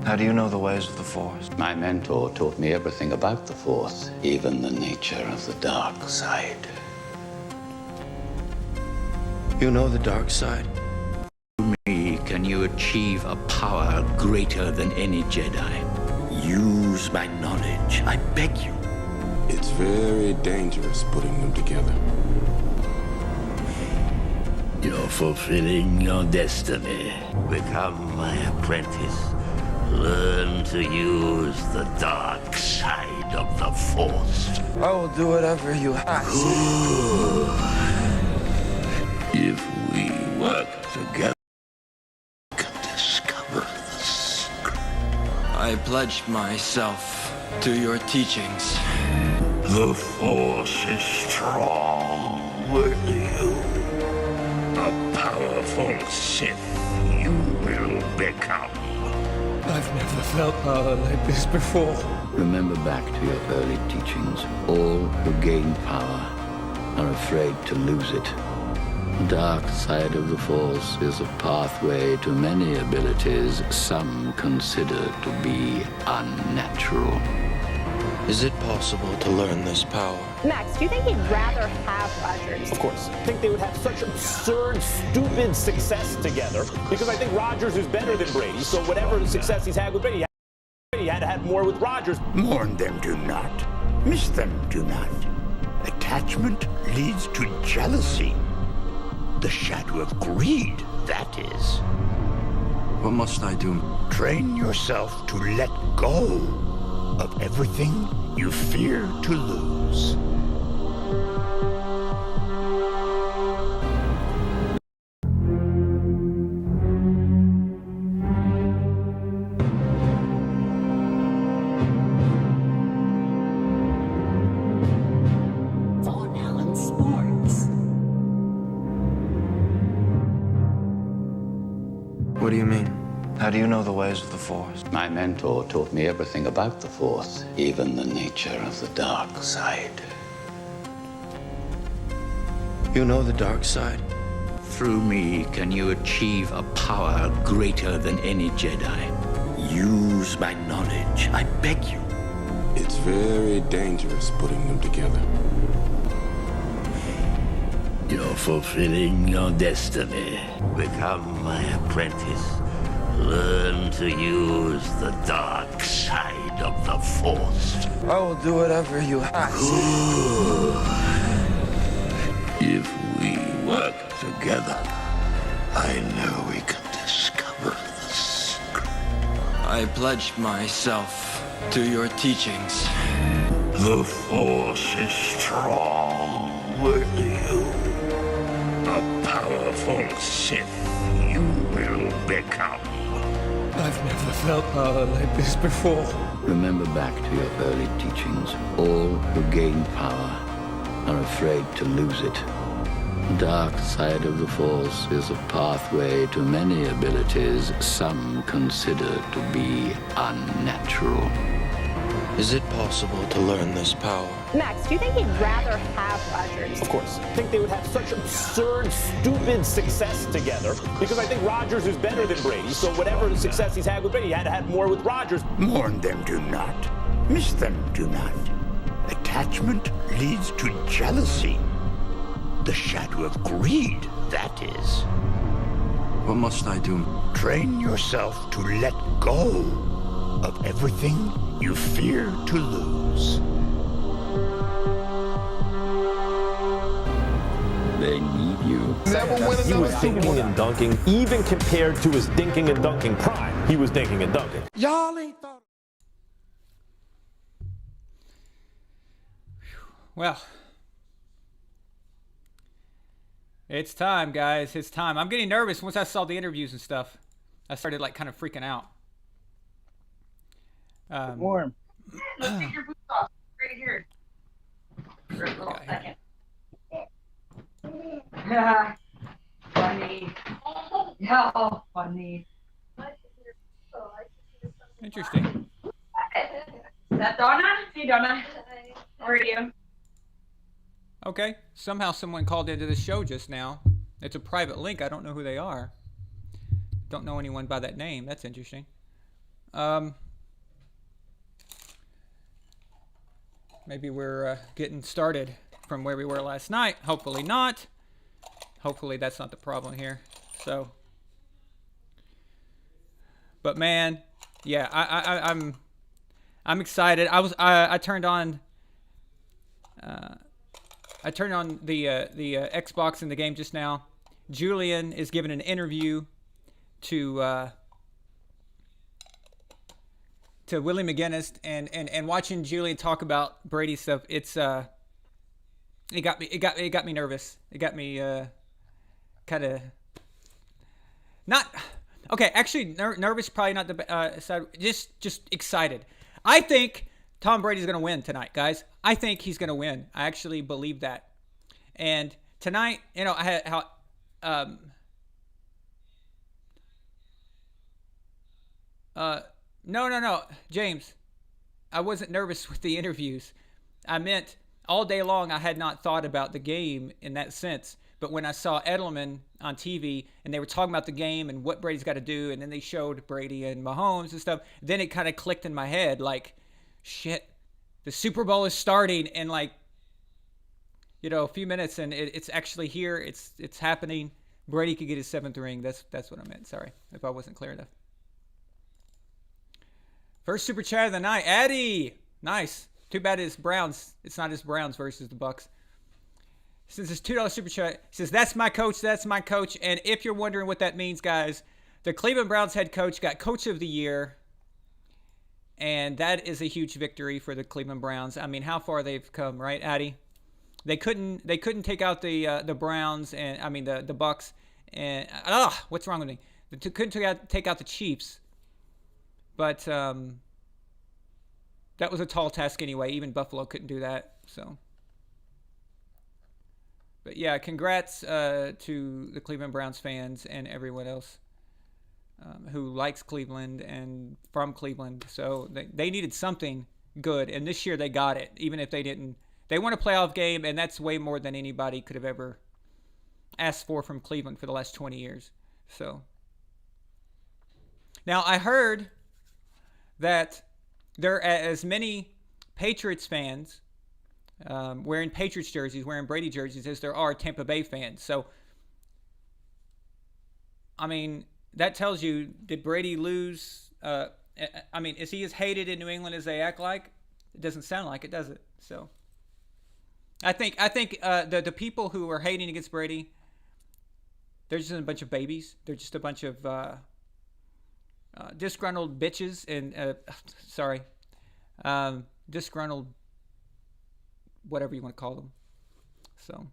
How do you know the ways of the Force? My mentor taught me everything about the Force, even the nature of the dark side. You know the dark side? Me, can you achieve a power greater than any Jedi? Use my knowledge, I beg you. It's very dangerous putting them together. You're fulfilling your destiny. Become my apprentice. Learn to use the dark side of the Force. I will do whatever you ask. If we work together, we can discover the secret. I pledge myself to your teachings. The Force is strong with you. A powerful Sith you will become. I've never felt power like this before. Remember back to your early teachings. All who gain power are afraid to lose it. The dark side of the Force is a pathway to many abilities some consider to be unnatural. Is it possible to learn this power? Max, do you think he'd rather have Rodgers? Of course. I think they would have such absurd, stupid success together because I think Rodgers is better than Brady. So whatever success he's had with Brady, he had to have more with Rodgers. Mourn them do not. Miss them do not. Attachment leads to jealousy. The shadow of greed, that is. What must I do? Train yourself to let go of everything you fear to lose. What do you mean? How do you know the ways of the Force? My mentor taught me everything about the Force, even the nature of the dark side. You know the dark side? Through me, can you achieve a power greater than any Jedi? Use my knowledge, I beg you. It's very dangerous putting them together. You're fulfilling your destiny. Become my apprentice. Learn to use the dark side of the Force. I will do whatever you ask. If we work together, I know we can discover the secret. I pledge myself to your teachings. The Force is strong with you. A powerful Sith you will become. I've never felt power like this before. Remember back to your early teachings. All who gain power are afraid to lose it. The dark side of the Force is a pathway to many abilities some consider to be unnatural. Is it possible to learn this power? Max, do you think he'd rather have Rodgers? Of course. I think they would have such absurd, stupid success together because I think Rodgers is better than Brady. So whatever success he's had with Brady, he had to have more with Rodgers. Mourn them do not. Miss them do not. Attachment leads to jealousy. The shadow of greed, that is. What must I do? Train yourself to let go of everything you fear to lose. They need you. He was dinking and dunking, even compared to his dinking and dunking prime. He was dinking and dunking. Y'all ain't thought. Well, it's time, guys. It's time. I'm getting nervous once I saw the interviews and stuff. I started like kind of freaking out. Warm. Let's get your boots off right here. For a little second. Funny. Yeah, funny. Interesting. Is that Donna? Hey, Donna. How are you? Okay. Somehow someone called into the show just now. It's a private link. I don't know who they are. Don't know anyone by that name. That's interesting. Maybe we're getting started from where we were last night. Hopefully not. Hopefully that's not the problem here. So, but man, yeah, I'm excited. I turned on the Xbox in the game just now. Julian is giving an interview to Willie McGinnis, and watching Julian talk about Brady stuff, it got me nervous. It got me kind of not okay. Actually, nervous probably not the side. Just excited. I think Tom Brady's gonna win tonight, guys. I think he's gonna win. I actually believe that. And tonight, you know, I had how. No, James. I wasn't nervous with the interviews. I meant all day long I had not thought about the game in that sense. But when I saw Edelman on TV and they were talking about the game and what Brady's got to do, and then they showed Brady and Mahomes and stuff, then it kind of clicked in my head like, shit, the Super Bowl is starting in like, you know, a few minutes, and it's actually here. It's happening. Brady could get his 7th ring. That's what I meant. Sorry if I wasn't clear enough. First super chat of the night, Eddie. Nice. Too bad it's Browns. It's not his Browns versus the Bucks. Since it's $2 super chat, he says, that's my coach. That's my coach. And if you're wondering what that means, guys, the Cleveland Browns head coach got Coach of the Year. And that is a huge victory for the Cleveland Browns. I mean, how far they've come, right, Addy? They couldn't take out the Browns and I mean the Bucks and what's wrong with me? They couldn't take out the Chiefs. But that was a tall task anyway. Even Buffalo couldn't do that. So, but yeah, congrats to the Cleveland Browns fans and everyone else who likes Cleveland and from Cleveland. So they needed something good, and this year they got it. Even if they didn't, they won a playoff game, and that's way more than anybody could have ever asked for from Cleveland for the last 20 years. So now I heard that there are as many Patriots fans wearing Patriots jerseys, wearing Brady jerseys, as there are Tampa Bay fans. So, I mean, that tells you, did Brady lose? I mean, is he as hated in New England as they act like? It doesn't sound like it, does it? So, I think the people who are hating against Brady, they're just a bunch of babies. They're just a bunch of disgruntled bitches and disgruntled whatever you want to call them. So,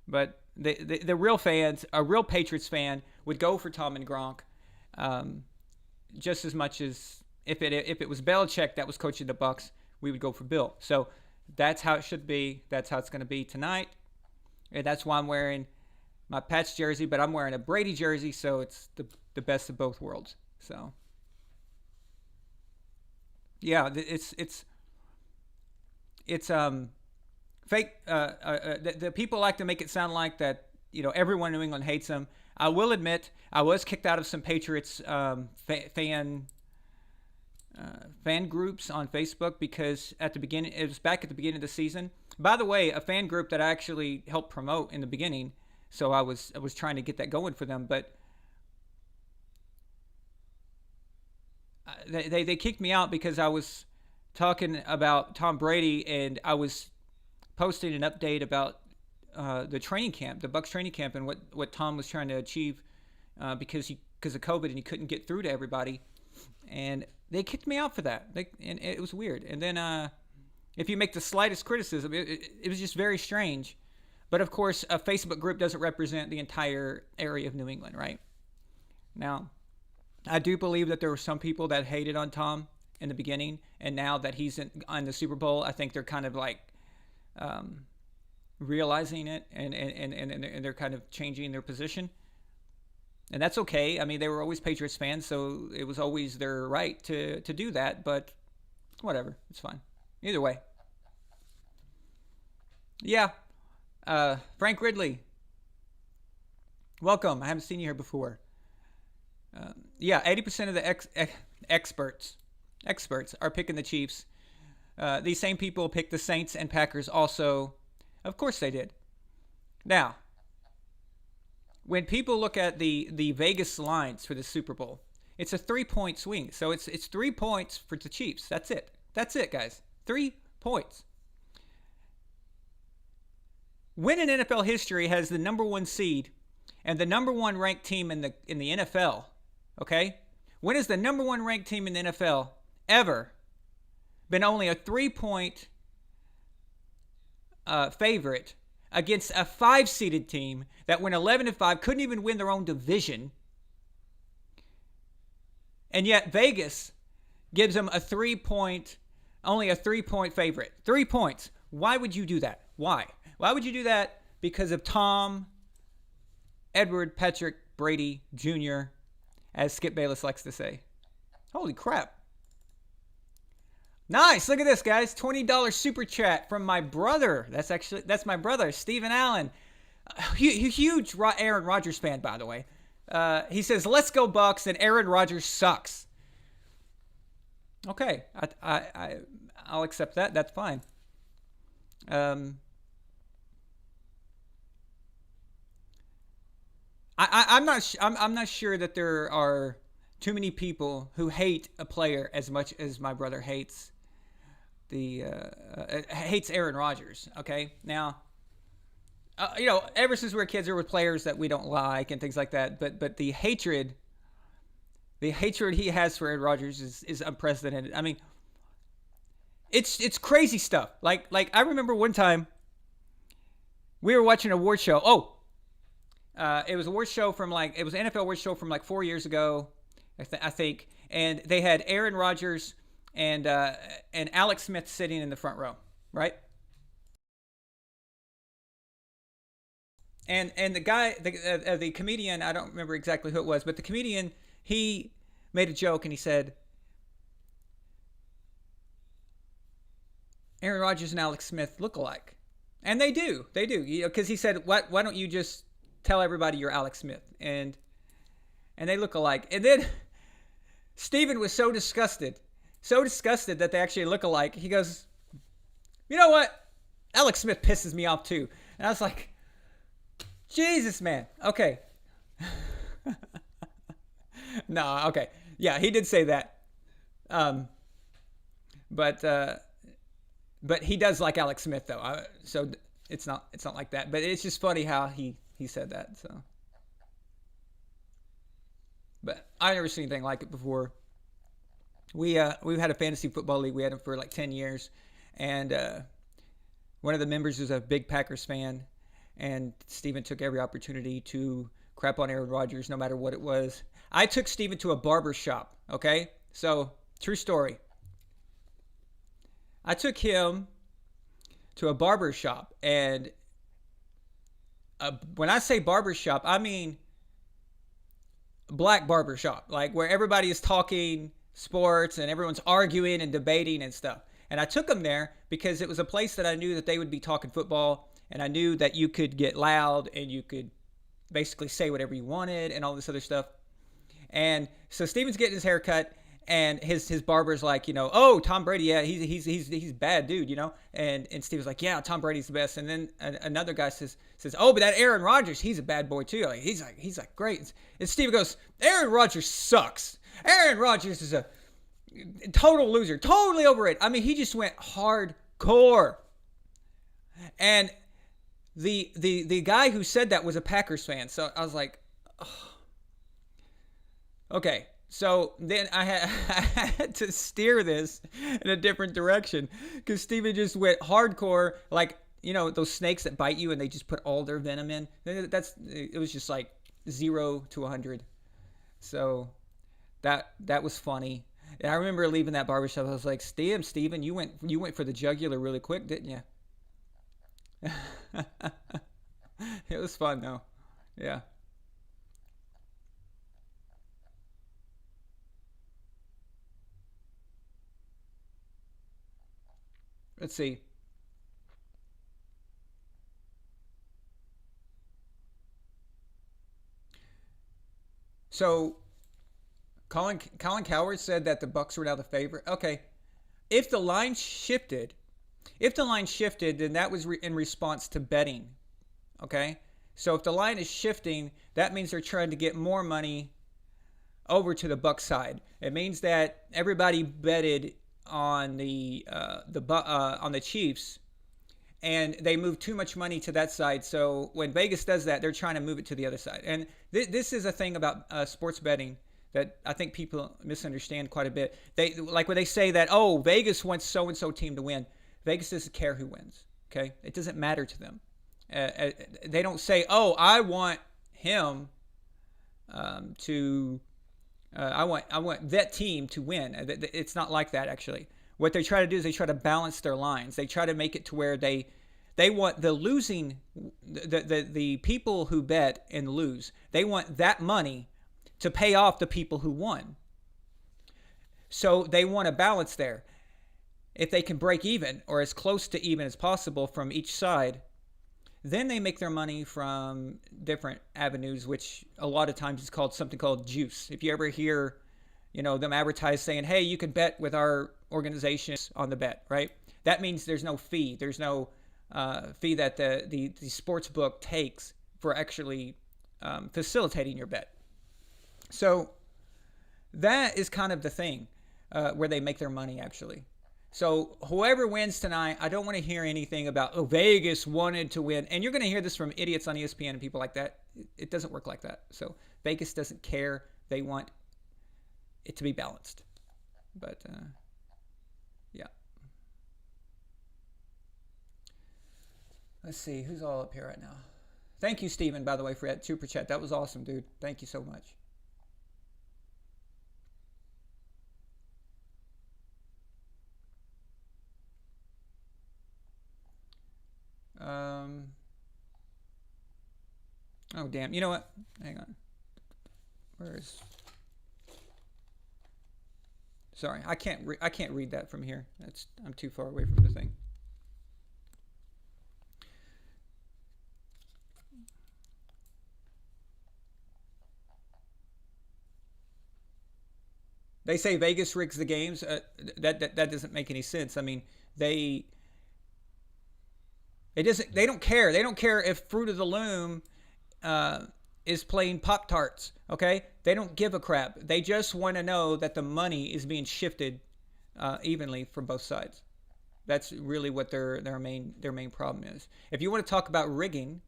but the real fans, a real Patriots fan, would go for Tom and Gronk, just as much as if it was Belichick that was coaching the Bucks, we would go for Bill. So that's how it should be. That's how it's going to be tonight, and that's why I'm wearing my Pats jersey, but I'm wearing a Brady jersey, so it's the best of both worlds. So yeah, it's fake. The people like to make it sound like that, you know, everyone in New England hates them. I will admit I was kicked out of some Patriots fan groups on Facebook because it was back at the beginning of the season. By the way, a fan group that I actually helped promote in the beginning. So I was trying to get that going for them, but they kicked me out because I was talking about Tom Brady, and I was posting an update about the training camp, the Bucs training camp, and what Tom was trying to achieve because of COVID and he couldn't get through to everybody, and they kicked me out for that. And it was weird. And then if you make the slightest criticism, it was just very strange. But of course, a Facebook group doesn't represent the entire area of New England, right? Now, I do believe that there were some people that hated on Tom in the beginning, and now that he's on the Super Bowl, I think they're kind of like realizing it, and they're kind of changing their position. And that's okay. I mean, they were always Patriots fans, so it was always their right to do that, but whatever. It's fine. Either way. Yeah. Frank Ridley, welcome. I haven't seen you here before. Yeah, 80% of the experts are picking the Chiefs. These same people picked the Saints and Packers also. Of course they did. Now, when people look at the Vegas lines for the Super Bowl, it's a 3-point swing. So it's 3 points for the Chiefs. That's it. That's it, guys. 3 points. When in NFL history has the number 1 seed and the number 1 ranked team in the NFL, okay? When has the number 1 ranked team in the NFL ever been only a 3-point favorite against a 5-seeded team that went 11-5, couldn't even win their own division, and yet Vegas gives them only a 3-point favorite. 3 points. Why would you do that? Why? Why would you do that? Because of Tom, Edward, Patrick, Brady Jr., as Skip Bayless likes to say. Holy crap. Nice. Look at this, guys. $20 super chat from my brother. That's my brother, Stephen Allen. Huge Aaron Rodgers fan, by the way. He says, "Let's go Bucks," and Aaron Rodgers sucks. Okay, I'll accept that. That's fine. I'm not sure that there are too many people who hate a player as much as my brother hates Aaron Rodgers. Okay, now, ever since we were kids, there were players that we don't like and things like that. But the hatred he has for Aaron Rodgers is unprecedented. I mean, it's crazy stuff. Like I remember one time we were watching an award show. It was an award show from it was an NFL award show from 4 years ago, I think, and they had Aaron Rodgers and Alex Smith sitting in the front row, right? And the guy, the comedian, I don't remember exactly who it was, but the comedian, he made a joke and he said, Aaron Rodgers and Alex Smith look alike, and they do, because he said, why don't you just tell everybody you're Alex Smith, and they look alike. And then Steven was so disgusted that they actually look alike. He goes, "You know what? Alex Smith pisses me off too." And I was like, Jesus, man. Okay. No, okay. Yeah, he did say that. But he does like Alex Smith though. So it's not like that. But it's just funny how he said that. So, but I've never seen anything like it before. We've had a fantasy football league. We had it for 10 years, and one of the members was a big Packers fan, and Steven took every opportunity to crap on Aaron Rodgers, no matter what it was. I took Steven to a barber shop. Okay, so true story. I took him to a barber shop, and when I say barbershop, I mean black barbershop, where everybody is talking sports and everyone's arguing and debating and stuff. And I took them there because it was a place that I knew that they would be talking football, and I knew that you could get loud and you could basically say whatever you wanted and all this other stuff. And so Steven's getting his hair cut, and his barber's like, "Oh, Tom Brady, yeah, he's a bad dude, And Steven's like, "Yeah, Tom Brady's the best." And then another guy says, "Oh, but that Aaron Rodgers, he's a bad boy too. He's great." And Steven goes, "Aaron Rodgers sucks. Aaron Rodgers is a total loser, totally overrated." I mean, he just went hardcore. And the guy who said that was a Packers fan. So I was like, oh. Okay. So then I had to steer this in a different direction, because Steven just went hardcore, those snakes that bite you and they just put all their venom in. It was just 0 to 100. So that was funny. And I remember leaving that barbershop. I was like, Steven, you went for the jugular really quick, didn't you? It was fun though. Yeah. Let's see. So Colin Cowherd said that the Bucs were now the favorite. Okay, if the line shifted, then that was in response to betting. Okay, so if the line is shifting, that means they're trying to get more money over to the Bucs side. It means that everybody betted on the Chiefs, and they moved too much money to that side. So when Vegas does that, they're trying to move it to the other side. And this is a thing about sports betting that I think people misunderstand quite a bit. They like when they say that, oh, Vegas wants so and so team to win. Vegas doesn't care who wins. Okay, it doesn't matter to them. They don't say, oh, I want him to. I want that team to win. It's not like that, actually. What they try to do is they try to balance their lines. They try to make it to where they want the losing, the people who bet and lose, they want that money to pay off the people who won. So they want a balance there. If they can break even or as close to even as possible from each side, then they make their money from different avenues, which a lot of times is called something called juice. If you ever hear, them advertise saying, hey, you can bet with our organization on the bet, right? That means there's no fee. There's no fee that the sports book takes for actually facilitating your bet. So that is kind of the thing where they make their money, actually. So whoever wins tonight, I don't want to hear anything about, oh, Vegas wanted to win. And you're going to hear this from idiots on ESPN and people like that. It doesn't work like that. So Vegas doesn't care. They want it to be balanced. But, yeah. Let's see. Who's all up here right now? Thank you, Steven, by the way, for that super chat. That was awesome, dude. Thank you so much. Oh, damn. You know what? Hang on. Sorry, I can't read that from here. I'm too far away from the thing. They say Vegas rigs the games. That doesn't make any sense. I mean, they don't care. They don't care if Fruit of the Loom is playing Pop-Tarts, okay? They don't give a crap. They just want to know that the money is being shifted evenly from both sides. That's really what their main problem is. If you want to talk about rigging,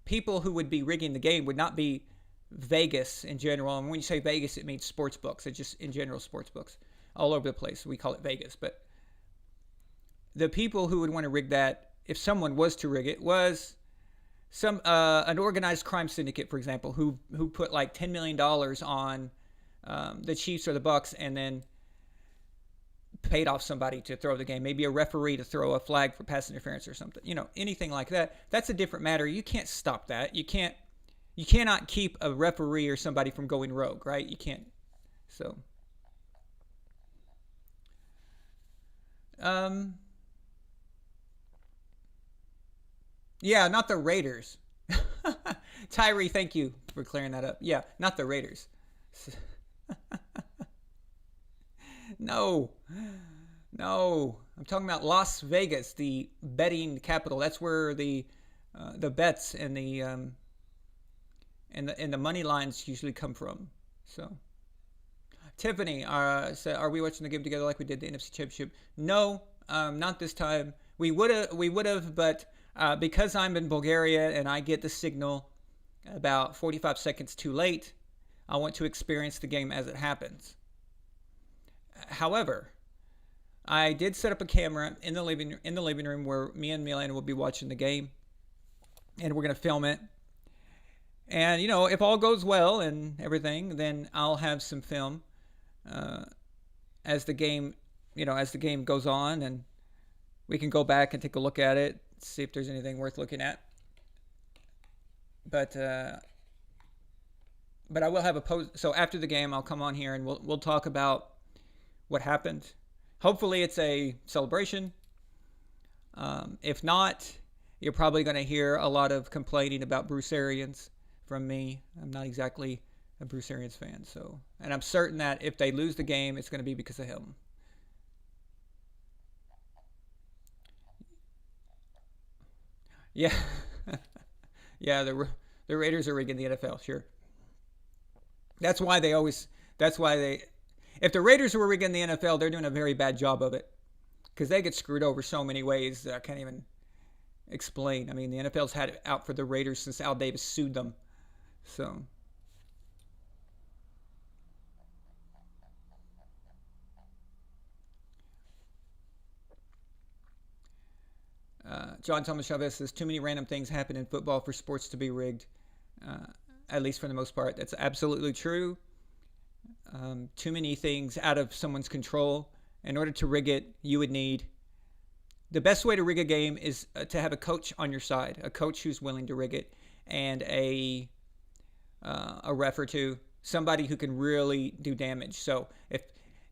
people who would be rigging the game would not be Vegas in general. And when you say Vegas, it means sports books. It's just in general sports books all over the place. We call it Vegas, but the people who would want to rig that, if someone was to rig it, was an organized crime syndicate, for example, who put like $10 million on the Chiefs or the Bucs and then paid off somebody to throw the game, maybe a referee to throw a flag for pass interference or something, anything like that. That's a different matter. You can't stop that. You cannot keep a referee or somebody from going rogue, right? You can't. So, yeah, not the Raiders. Tyree, thank you for clearing that up. Yeah, not the Raiders. No. I'm talking about Las Vegas, the betting capital. That's where the bets and the money lines usually come from. So, Tiffany said, "Are we watching the game together like we did the NFC Championship?" No, not this time. We would have, but because I'm in Bulgaria and I get the signal about 45 seconds too late, I want to experience the game as it happens. However, I did set up a camera in the living room where me and Milena will be watching the game, and we're going to film it. And if all goes well and everything, then I'll have some film as the game goes on, and we can go back and take a look at it, see if there's anything worth looking at. But I will have a post. So after the game, I'll come on here and we'll talk about what happened. Hopefully, it's a celebration. If not, you're probably going to hear a lot of complaining about Bruce Arians from me. I'm not exactly a Bruce Arians fan. So, and I'm certain that if they lose the game, it's going to be because of him. Yeah. Yeah, the Raiders are rigging the NFL, sure. That's why if the Raiders were rigging the NFL, they're doing a very bad job of it. Because they get screwed over so many ways that I can't even explain. I mean, the NFL's had it out for the Raiders since Al Davis sued them. So. John Thomas Chavez says, too many random things happen in football for sports to be rigged, at least for the most part. That's absolutely true. Too many things out of someone's control. In order to rig it, you would need... The best way to rig a game is to have a coach on your side, a coach who's willing to rig it, and a ref or two, somebody who can really do damage. So if,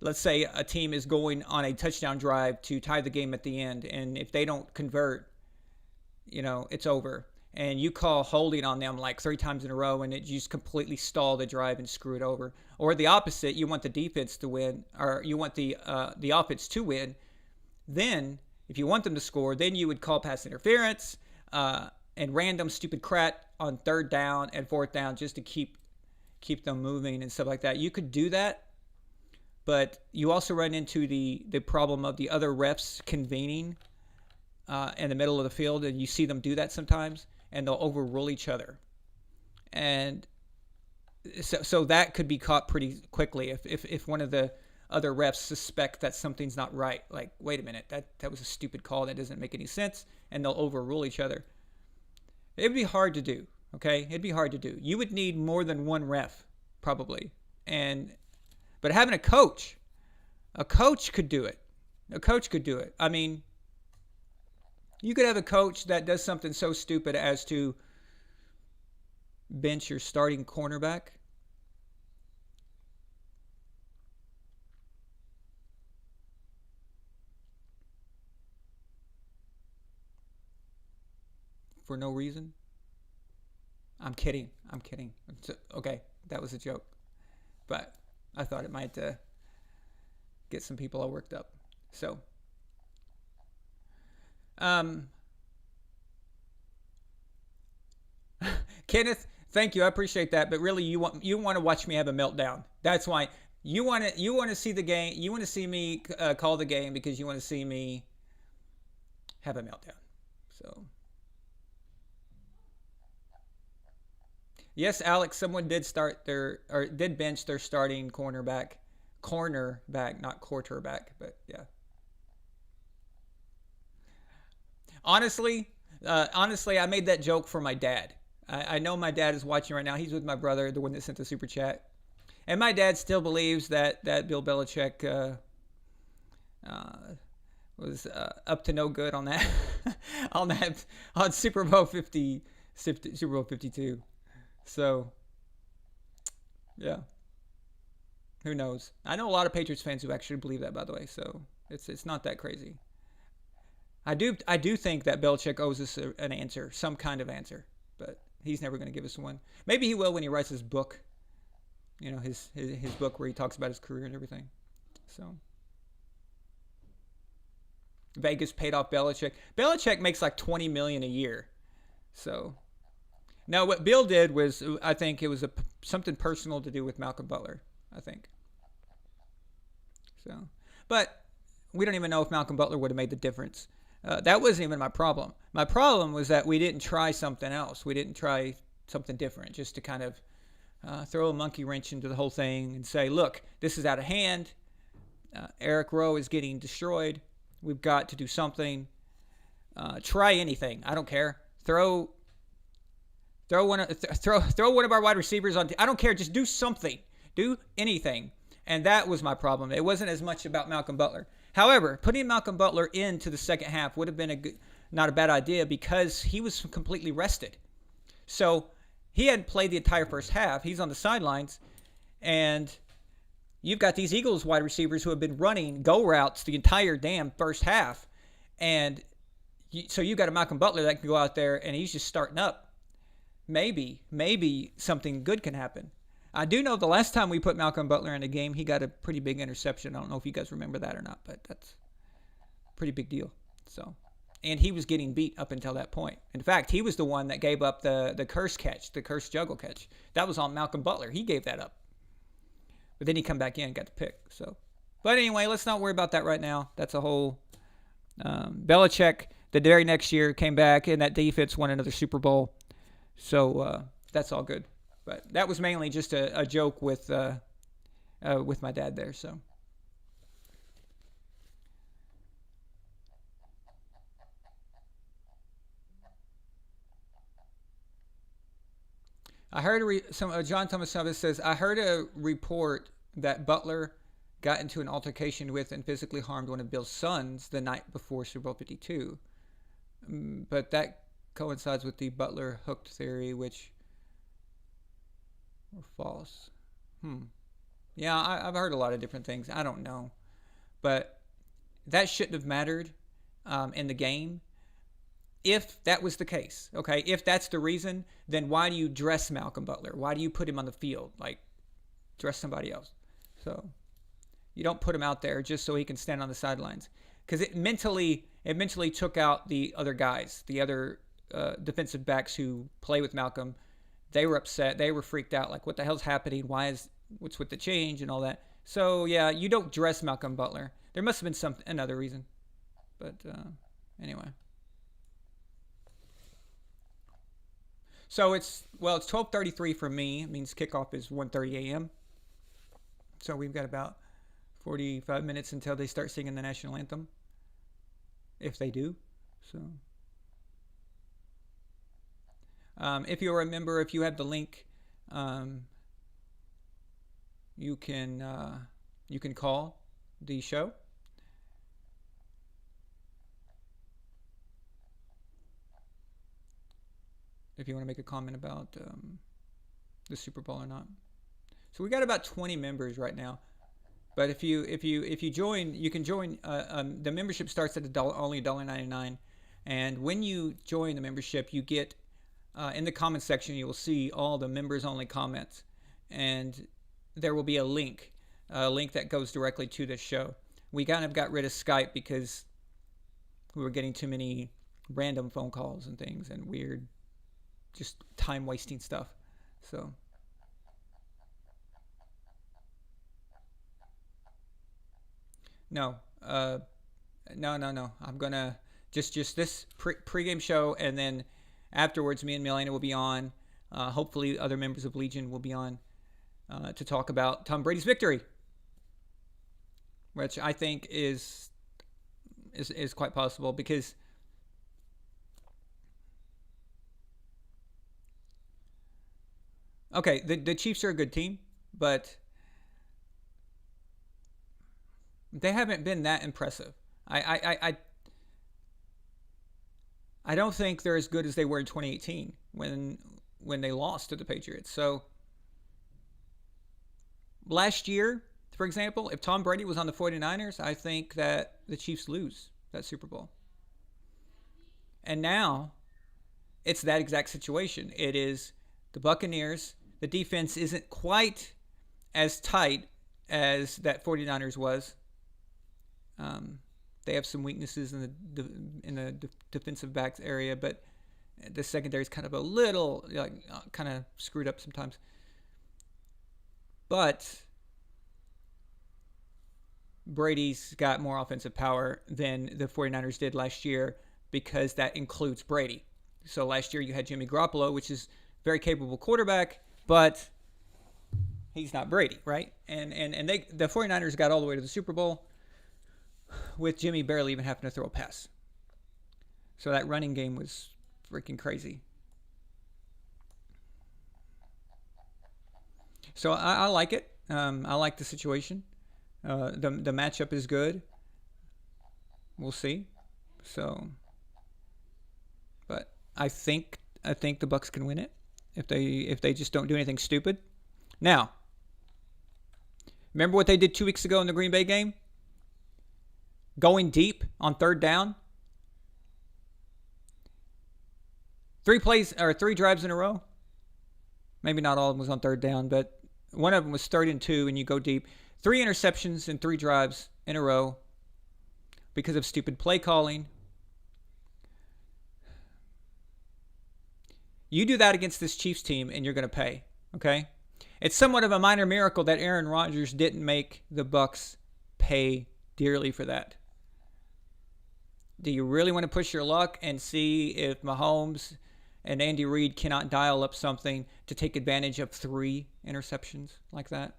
let's say, a team is going on a touchdown drive to tie the game at the end, and if they don't convert, it's over. And you call holding on them like 3 times in a row, and it just completely stall the drive and screw it over. Or the opposite, you want the defense to win, or you want the offense to win. Then, if you want them to score, then you would call pass interference and random stupid crap on 3rd down and 4th down just to keep them moving and stuff like that. You could do that, but you also run into the problem of the other refs convening in the middle of the field, and you see them do that sometimes, and they'll overrule each other. And so that could be caught pretty quickly if one of the other refs suspect that something's not right. Like, wait a minute, that was a stupid call. That doesn't make any sense. And they'll overrule each other. It'd be hard to do, okay? It'd be hard to do. You would need more than one ref, probably. But having a coach could do it. A coach could do it. I mean, you could have a coach that does something so stupid as to bench your starting cornerback. For no reason. I'm kidding. Okay, that was a joke. But I thought it might get some people all worked up. So, Kenneth, thank you. I appreciate that. But really, you want to watch me have a meltdown. That's why you want to see the game. You want to see me call the game because you want to see me have a meltdown. So. Yes, Alex, someone did did bench their starting cornerback, not quarterback, but yeah. Honestly, I made that joke for my dad. I know my dad is watching right now. He's with my brother, the one that sent the super chat, and my dad still believes that Bill Belichick was up to no good on that, on Super Bowl 52. So, yeah. Who knows? I know a lot of Patriots fans who actually believe that, by the way. So it's not that crazy. I do think that Belichick owes us an answer, some kind of answer, but he's never going to give us one. Maybe he will when he writes his book. His book where he talks about his career and everything. So Vegas paid off Belichick. Belichick makes like $20 million a year. So. Now, what Bill did was, I think it was something personal to do with Malcolm Butler, I think. So, but we don't even know if Malcolm Butler would have made the difference. That wasn't even my problem. My problem was that we didn't try something else. We didn't try something different, just to kind of throw a monkey wrench into the whole thing and say, look, this is out of hand. Eric Rowe is getting destroyed. We've got to do something. Try anything. I don't care. Throw one of our wide receivers on. I don't care. Just do something. Do anything. And that was my problem. It wasn't as much about Malcolm Butler. However, putting Malcolm Butler into the second half would have been not a bad idea because he was completely rested. So he hadn't played the entire first half. He's on the sidelines. And you've got these Eagles wide receivers who have been running go routes the entire damn first half. And so you've got a Malcolm Butler that can go out there and he's just starting up. Maybe something good can happen. I do know the last time we put Malcolm Butler in a game, he got a pretty big interception. I don't know if you guys remember that or not, but that's a pretty big deal. So, and he was getting beat up until that point. In fact, he was the one that gave up the curse catch, the curse juggle catch. That was on Malcolm Butler. He gave that up. But then he come back in and got the pick. So, but anyway, let's not worry about that right now. That's a whole Belichick. The very next year came back, and that defense won another Super Bowl. So that's all good. But that was mainly just a joke with my dad there. So. I heard John Thomas Chavez says, I heard a report that Butler got into an altercation with and physically harmed one of Bill's sons the night before Super Bowl 52. But that coincides with the Butler hooked theory, which were false. Yeah, I've heard a lot of different things. I don't know. But that shouldn't have mattered in the game. If that was the case, okay, if that's the reason, then why do you dress Malcolm Butler? Why do you put him on the field? Like, dress somebody else. So, you don't put him out there just so he can stand on the sidelines. Because it mentally took out the other guys, the other defensive backs who play with Malcolm. They were upset. They were freaked out. Like, what the hell's happening? What's with the change and all that? So, yeah, you don't dress Malcolm Butler. There must have been another reason. But, anyway. So it's 12:33 for me. It means kickoff is 1:30 a.m. So we've got about 45 minutes until they start singing the national anthem, if they do. So if you'll remember, if you have the link, you can call the show. If you want to make a comment about the Super Bowl or not. So we got about 20 members right now. But if you join, you can join. The membership starts at only $1.99, and when you join the membership, you get in the comment section you will see all the members only comments, and there will be a link that goes directly to the show. We kind of got rid of Skype because we were getting too many random phone calls and things and weird. Just time wasting stuff. So no. I'm gonna just this pregame show, and then afterwards, me and Milena will be on. Hopefully, other members of Legion will be on to talk about Tom Brady's victory, which I think is quite possible because. Okay, the Chiefs are a good team, but they haven't been that impressive. I don't think they're as good as they were in 2018 when they lost to the Patriots. So last year, for example, if Tom Brady was on the 49ers, I think that the Chiefs lose that Super Bowl. And now it's that exact situation. It is the Buccaneers. The defense isn't quite as tight as that 49ers was. They have some weaknesses in the defensive backs area, but the secondary is kind of a little kind of screwed up sometimes. But Brady's got more offensive power than the 49ers did last year because that includes Brady. So last year you had Jimmy Garoppolo, which is a very capable quarterback, but he's not Brady, right? And the 49ers got all the way to the Super Bowl with Jimmy barely even having to throw a pass. So that running game was freaking crazy. So I like it. I like the situation. The matchup is good. We'll see. So, but I think the Bucs can win it if they just don't do anything stupid. Now, remember what they did 2 weeks ago in the Green Bay game? Going deep on third down. 3 drives in a row. Maybe not all of them was on third down, but One of them was 3rd and 2, and you go deep. 3 interceptions and 3 drives in a row because of stupid play calling. You do that against this Chiefs team, and you're going to pay, okay? It's somewhat of a minor miracle that Aaron Rodgers didn't make the Bucs pay dearly for that. Do you really want to push your luck and see if Mahomes and Andy Reid cannot dial up something to take advantage of 3 interceptions like that?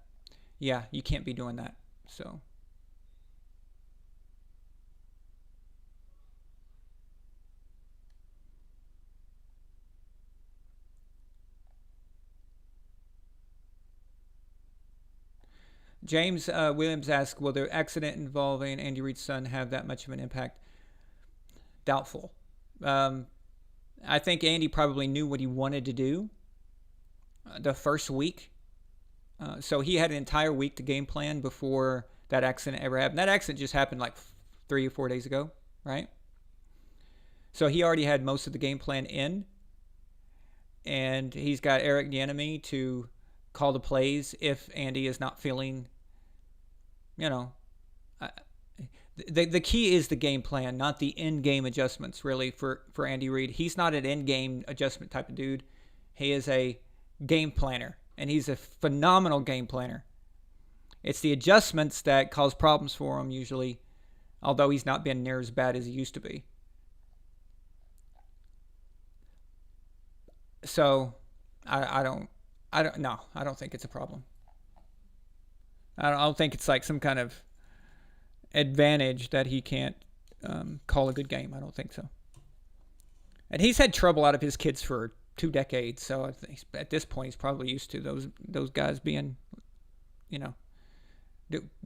Yeah, you can't be doing that. So James Williams asks, will the accident involving Andy Reid's son have that much of an impact? Doubtful. I think Andy probably knew what he wanted to do the first week. So he had an entire week to game plan before that accident ever happened. That accident just happened like 3 or 4 days ago, right? So he already had most of the game plan in. And he's got Eric Bieniemy to call the plays if Andy is not feeling, the key is the game plan, not the in-game adjustments, really, for Andy Reid. He's not an in-game adjustment type of dude. He is a game planner, and he's a phenomenal game planner. It's the adjustments that cause problems for him usually, although he's not been near as bad as he used to be. So I don't think it's a problem. I don't think it's like some kind of advantage that he can't call a good game. I don't think so. And he's had trouble out of his kids for 2 decades, so I think at this point he's probably used to those guys being,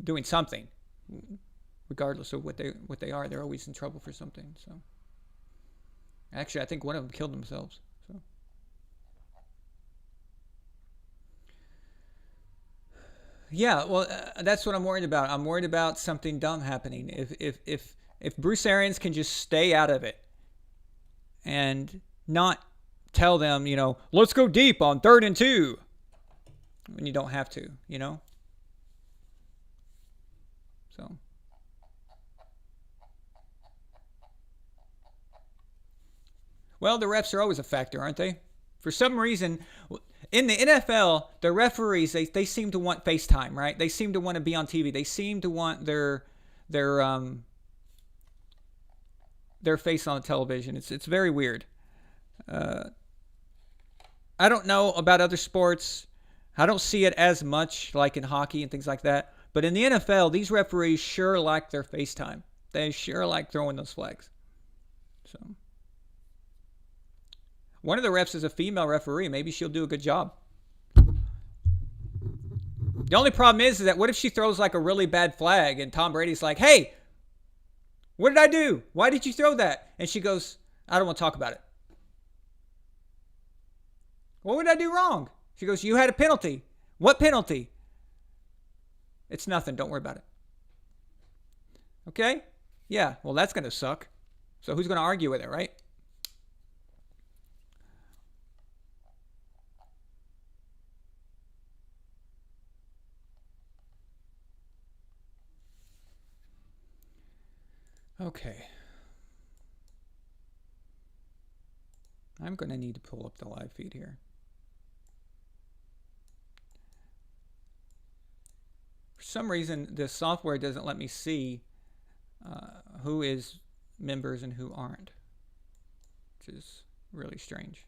doing something, regardless of what they are. They're always in trouble for something. So actually, I think one of them killed themselves. So. Yeah, well, that's what I'm worried about. I'm worried about something dumb happening. If Bruce Arians can just stay out of it and not tell them, let's go deep on 3rd and 2, when you don't have to, So. Well, the refs are always a factor, aren't they? For some reason, in the NFL, the referees, they seem to want FaceTime, right? They seem to want to be on TV. They seem to want their face on the television. It's very weird. I don't know about other sports. I don't see it as much like in hockey and things like that. But in the NFL, these referees sure like their FaceTime. They sure like throwing those flags. So. One of the refs is a female referee. Maybe she'll do a good job. The only problem is that what if she throws like a really bad flag and Tom Brady's like, hey, what did I do? Why did you throw that? And she goes, I don't want to talk about it. What would I do wrong? She goes, you had a penalty. What penalty? It's nothing. Don't worry about it. Okay? Yeah, well, that's going to suck. So who's going to argue with it, right? Okay. I'm going to need to pull up the live feed here. For some reason, the software doesn't let me see who is members and who aren't, which is really strange.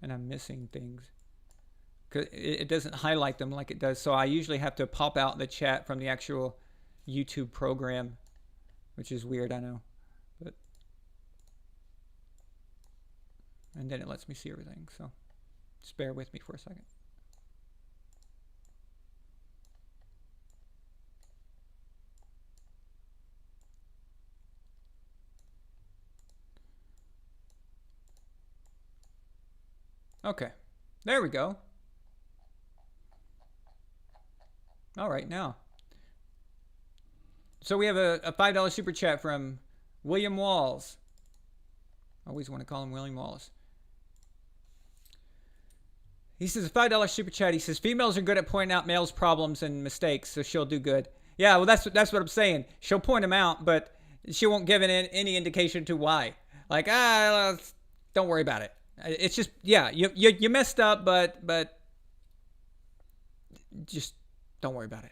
And I'm missing things. Cause it doesn't highlight them like it does. So I usually have to pop out the chat from the actual YouTube program, which is weird, I know. But and then it lets me see everything. So just bear with me for a second. Okay, there we go. All right, now. So we have a $5 super chat from William Walls. I always want to call him William Wallace. He says a $5 super chat. He says females are good at pointing out males' problems and mistakes, so she'll do good. Yeah, well, that's what I'm saying. She'll point them out, but she won't give it any indication to why. Like, don't worry about it. It's just, yeah, you messed up, but just don't worry about it.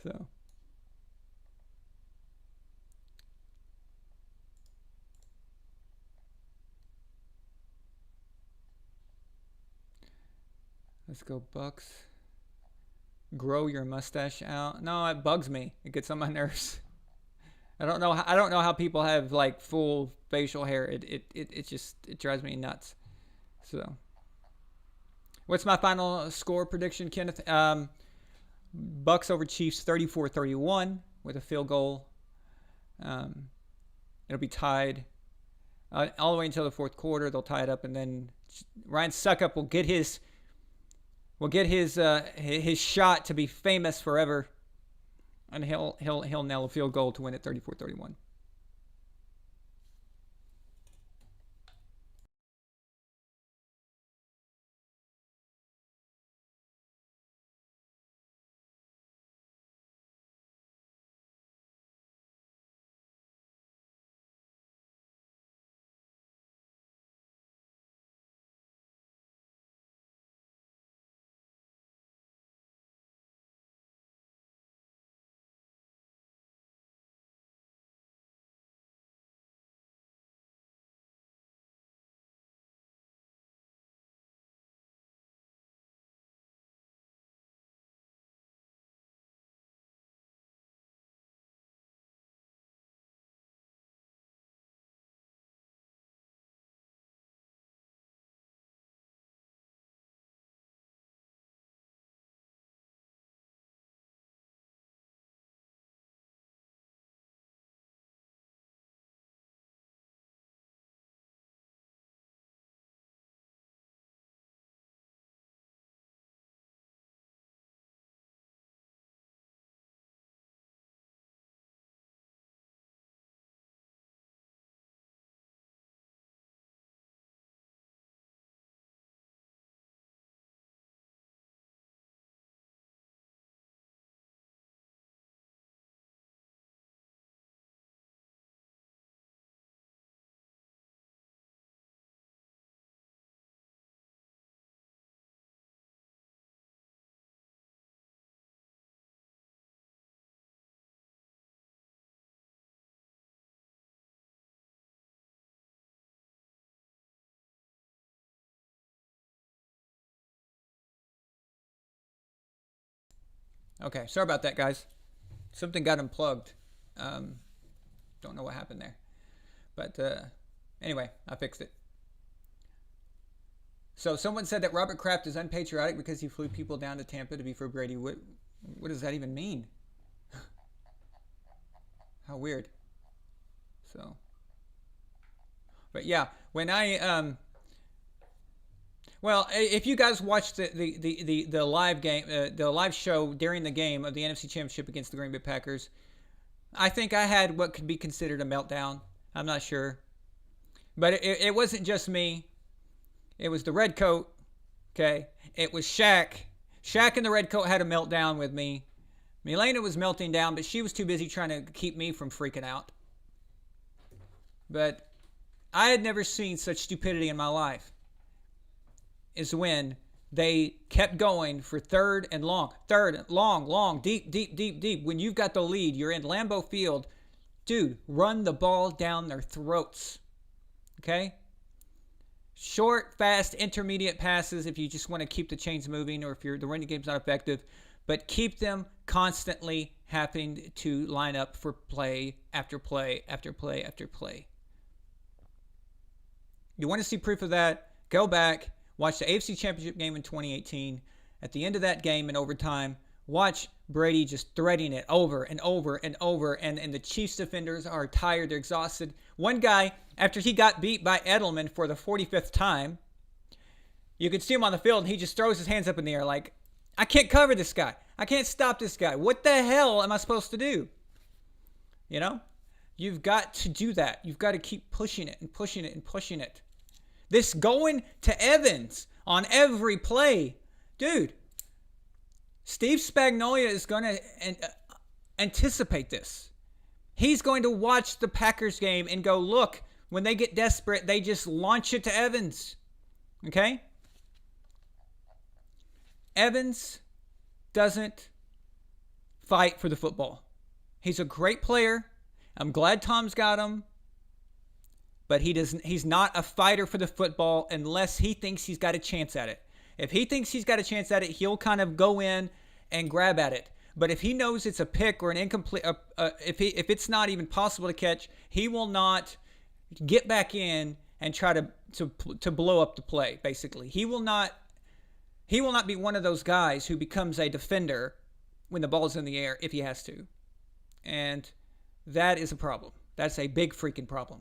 So. Let's go, Bucks. Grow your mustache out. No, it bugs me. It gets on my nerves. I don't know how people have like full facial hair. It just drives me nuts. So, what's my final score prediction, Kenneth? Bucks over Chiefs 34-31 with a field goal. It'll be tied all the way until the fourth quarter. They'll tie it up, and then Ryan Suckup will get his shot to be famous forever, and he'll nail a field goal to win it 34-31. Okay, sorry about that, guys. Something got unplugged. Don't know what happened there. But anyway, I fixed it. So someone said that Robert Kraft is unpatriotic because he flew people down to Tampa to be for Brady. What does that even mean? How weird. So, but yeah, when I well, if you guys watched the live game, the live show during the game of the NFC Championship against the Green Bay Packers, I think I had what could be considered a meltdown. I'm not sure, but it wasn't just me. It was the red coat. Okay, it was Shaq. Shaq in the red coat had a meltdown with me. Milena was melting down, but she was too busy trying to keep me from freaking out. But I had never seen such stupidity in my life. Is when they kept going for third and long, deep. When you've got the lead, you're in Lambeau Field. Dude, run the ball down their throats. Okay? Short, fast, intermediate passes if you just want to keep the chains moving or if the running game's not effective. But keep them constantly having to line up for play after play after play after play. You want to see proof of that? Go back. Watch the AFC Championship game in 2018. At the end of that game in overtime, watch Brady just threading it over and over and over. And the Chiefs defenders are tired. They're exhausted. One guy, after he got beat by Edelman for the 45th time, you could see him on the field and he just throws his hands up in the air like, I can't cover this guy. I can't stop this guy. What the hell am I supposed to do? You know? You've got to do that. You've got to keep pushing it and pushing it and pushing it. This going to Evans on every play. Dude, Steve Spagnuolo is going to anticipate this. He's going to watch the Packers game and go, look, when they get desperate, they just launch it to Evans. Okay? Evans doesn't fight for the football. He's a great player. I'm glad Tom's got him. But he's not a fighter for the football unless he thinks he's got a chance at it. If he thinks he's got a chance at it, he'll kind of go in and grab at it. But if he knows it's a pick or an incomplete, if it's not even possible to catch, he will not get back in and try to blow up the play. Basically, he will not be one of those guys who becomes a defender when the ball's in the air if he has to, and that is a problem. That's a big freaking problem.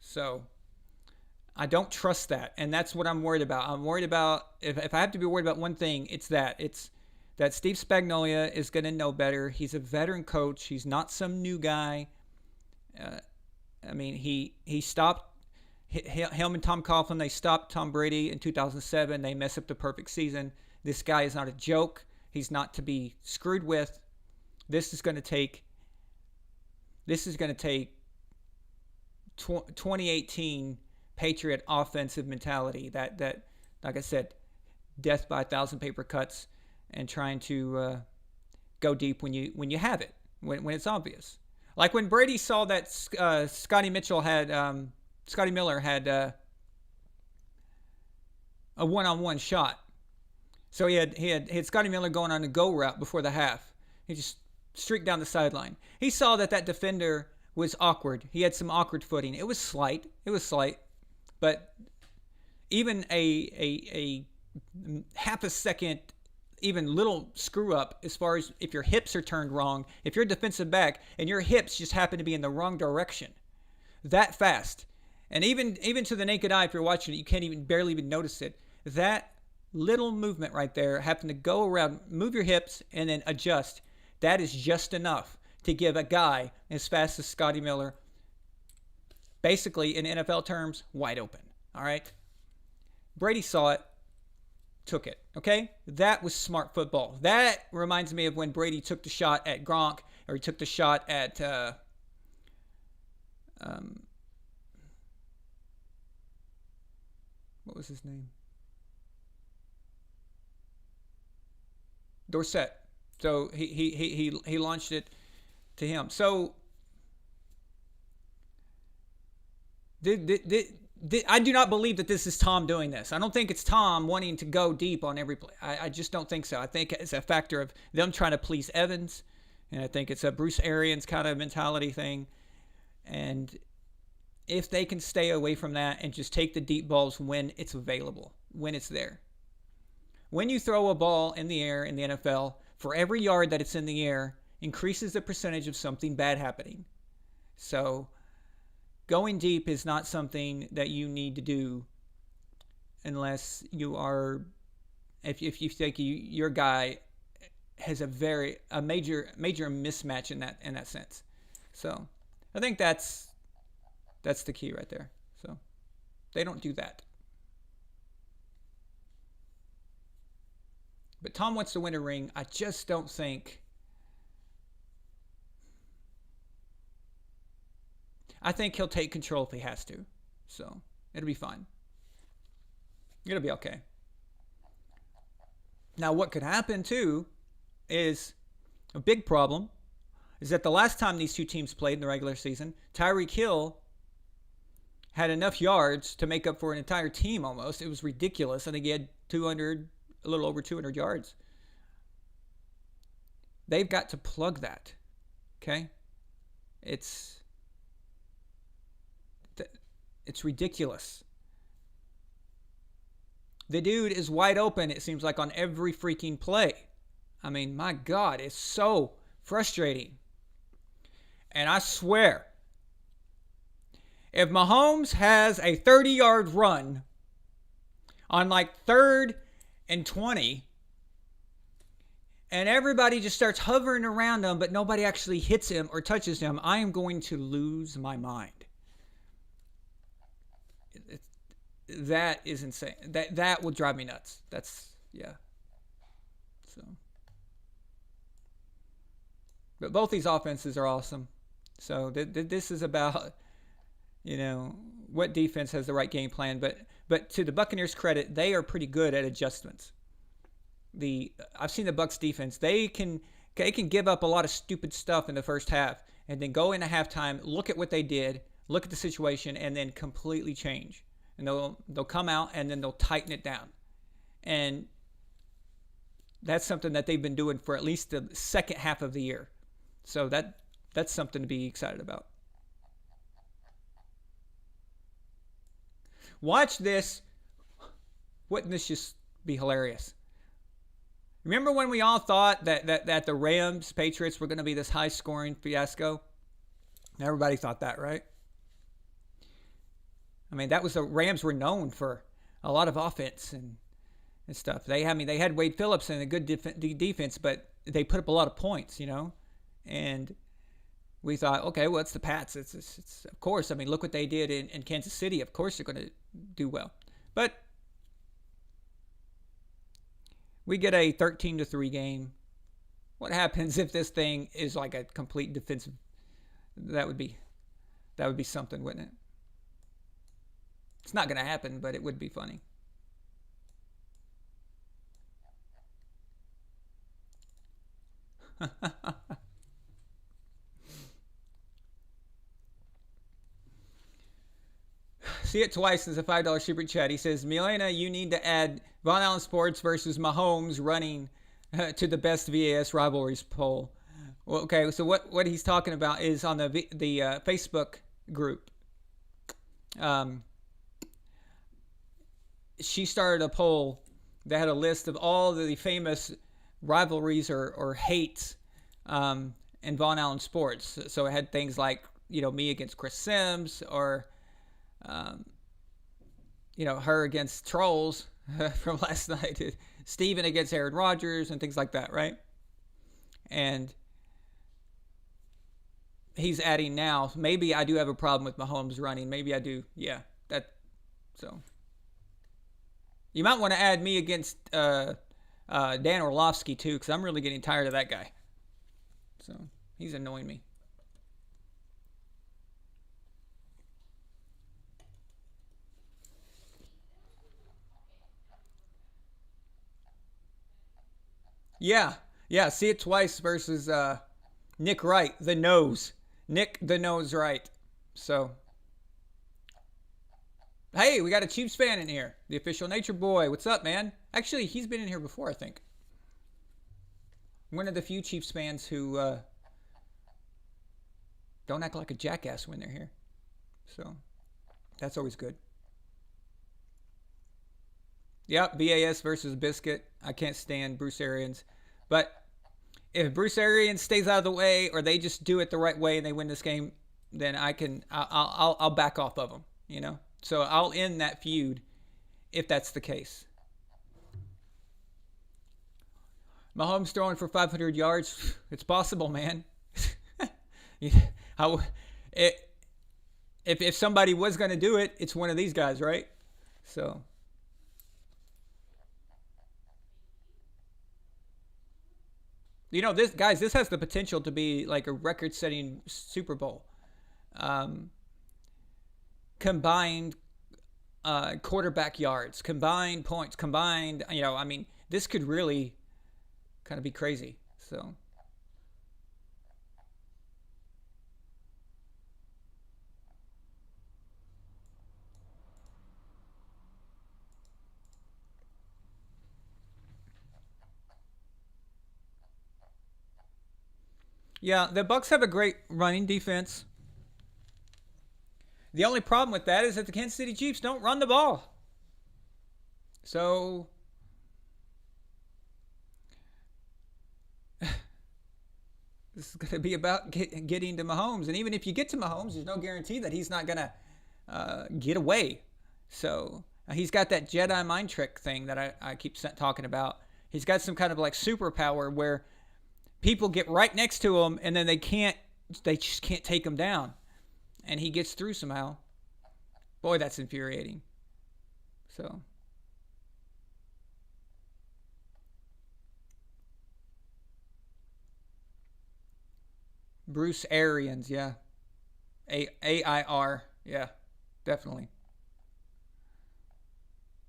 So I don't trust that, and that's what I'm worried about. I'm worried about, if I have to be worried about one thing, it's that Steve Spagnuolo is going to know better. He's a veteran coach. He's not some new guy. I mean, he stopped him and Tom Coughlin. They stopped Tom Brady in 2007. They messed up the perfect season. This guy is not a joke. He's not to be screwed with. This is going to take 2018 Patriot offensive mentality that like I said, death by 1,000 paper cuts and trying to go deep when you have it, when it's obvious. Like when Brady saw that Scotty Miller had a one-on-one shot. So he had Scotty Miller going on a go route before the half. He just streaked down the sideline. He saw that defender was awkward. He had some awkward footing. It was slight. But even a half a second, even little screw up as far as if your hips are turned wrong, if you're a defensive back and your hips just happen to be in the wrong direction, that fast. And even to the naked eye, if you're watching it, you can't barely even notice it. That little movement right there, having to go around, move your hips, and then adjust. That is just enough to give a guy as fast as Scotty Miller, basically in NFL terms, wide open. All right? Brady saw it, took it. Okay? That was smart football. That reminds me of when Brady took the shot at Gronk, or he took the shot at what was his name? Dorsett. So he launched it to him. So I do not believe that this is Tom doing this. I don't think it's Tom wanting to go deep on every play. I just don't think so. I think it's a factor of them trying to please Evans, and I think it's a Bruce Arians kind of mentality thing. And if they can stay away from that and just take the deep balls when it's available, when it's there. When you throw a ball in the air in the NFL, for every yard that it's in the air, increases the percentage of something bad happening. So going deep is not something that you need to do unless you are, if you think your guy has a major mismatch in that sense. So I think that's the key right there. So they don't do that. But Tom wants to win a ring. I just don't think. I think he'll take control if he has to. So it'll be fine. It'll be okay. Now, what could happen too is a big problem is that the last time these two teams played in the regular season, Tyreek Hill had enough yards to make up for an entire team almost. It was ridiculous. I think he had a little over 200 yards. They've got to plug that. Okay? It's ridiculous. The dude is wide open, it seems like, on every freaking play. I mean, my God, it's so frustrating. And I swear, if Mahomes has a 30-yard run on like 3rd and 20, and everybody just starts hovering around him, but nobody actually hits him or touches him, I am going to lose my mind. That is insane. That will drive me nuts. Yeah. So, but both these offenses are awesome. So this is about, what defense has the right game plan. But to the Buccaneers' credit, they are pretty good at adjustments. I've seen the Bucs defense. They can give up a lot of stupid stuff in the first half, and then go into halftime, look at what they did, look at the situation, and then completely change. And they'll come out, and then they'll tighten it down. And that's something that they've been doing for at least the second half of the year. So that's something to be excited about. Watch this. Wouldn't this just be hilarious? Remember when we all thought that the Rams Patriots were going to be this high-scoring fiasco? Everybody thought that, right? I mean, the Rams were known for a lot of offense and stuff. They had Wade Phillips and a good defense, but they put up a lot of points, And we thought, okay, well, it's the Pats. It's of course. I mean, look what they did in Kansas City. Of course, they're going to do well. But we get a 13-3 game. What happens if this thing is like a complete defensive? That would be something, wouldn't it? It's not going to happen, but it would be funny. See it twice as a $5 super chat. He says, Milena, you need to add Von Allen Sports versus Mahomes running to the best VAS rivalries poll. Well, okay, so what he's talking about is on the Facebook group. She started a poll that had a list of all the famous rivalries or hates in Von Allen Sports. So it had things like, me against Chris Sims, or her against Trolls from last night, Steven against Aaron Rodgers, and things like that, right? And he's adding now, maybe I do have a problem with Mahomes running. Maybe I do. Yeah, so. You might want to add me against Dan Orlovsky, too, because I'm really getting tired of that guy. So, he's annoying me. Yeah, see it twice versus Nick Wright, the nose. Nick the Nose Wright. So, hey, we got a Chiefs fan in here. The official Nature Boy. What's up, man? Actually, he's been in here before, I think. One of the few Chiefs fans who don't act like a jackass when they're here. So, that's always good. Yep, VAS versus Biscuit. I can't stand Bruce Arians. But if Bruce Arians stays out of the way, or they just do it the right way and they win this game, then I'll back off of them, So I'll end that feud if that's the case. Mahomes throwing for 500 yards. It's possible, man. If somebody was going to do it, it's one of these guys, right? So. This has the potential to be like a record-setting Super Bowl. Combined quarterback yards, combined points, combined, this could really kind of be crazy. So. Yeah, the Bucs have a great running defense. The only problem with that is that the Kansas City Chiefs don't run the ball. So, this is going to be about getting to Mahomes. And even if you get to Mahomes, there's no guarantee that he's not going to get away. So, he's got that Jedi mind trick thing that I keep talking about. He's got some kind of like superpower where people get right next to him and then they just can't take him down. And he gets through somehow. Boy, that's infuriating. So. Bruce Arians, yeah. AIR, yeah, definitely.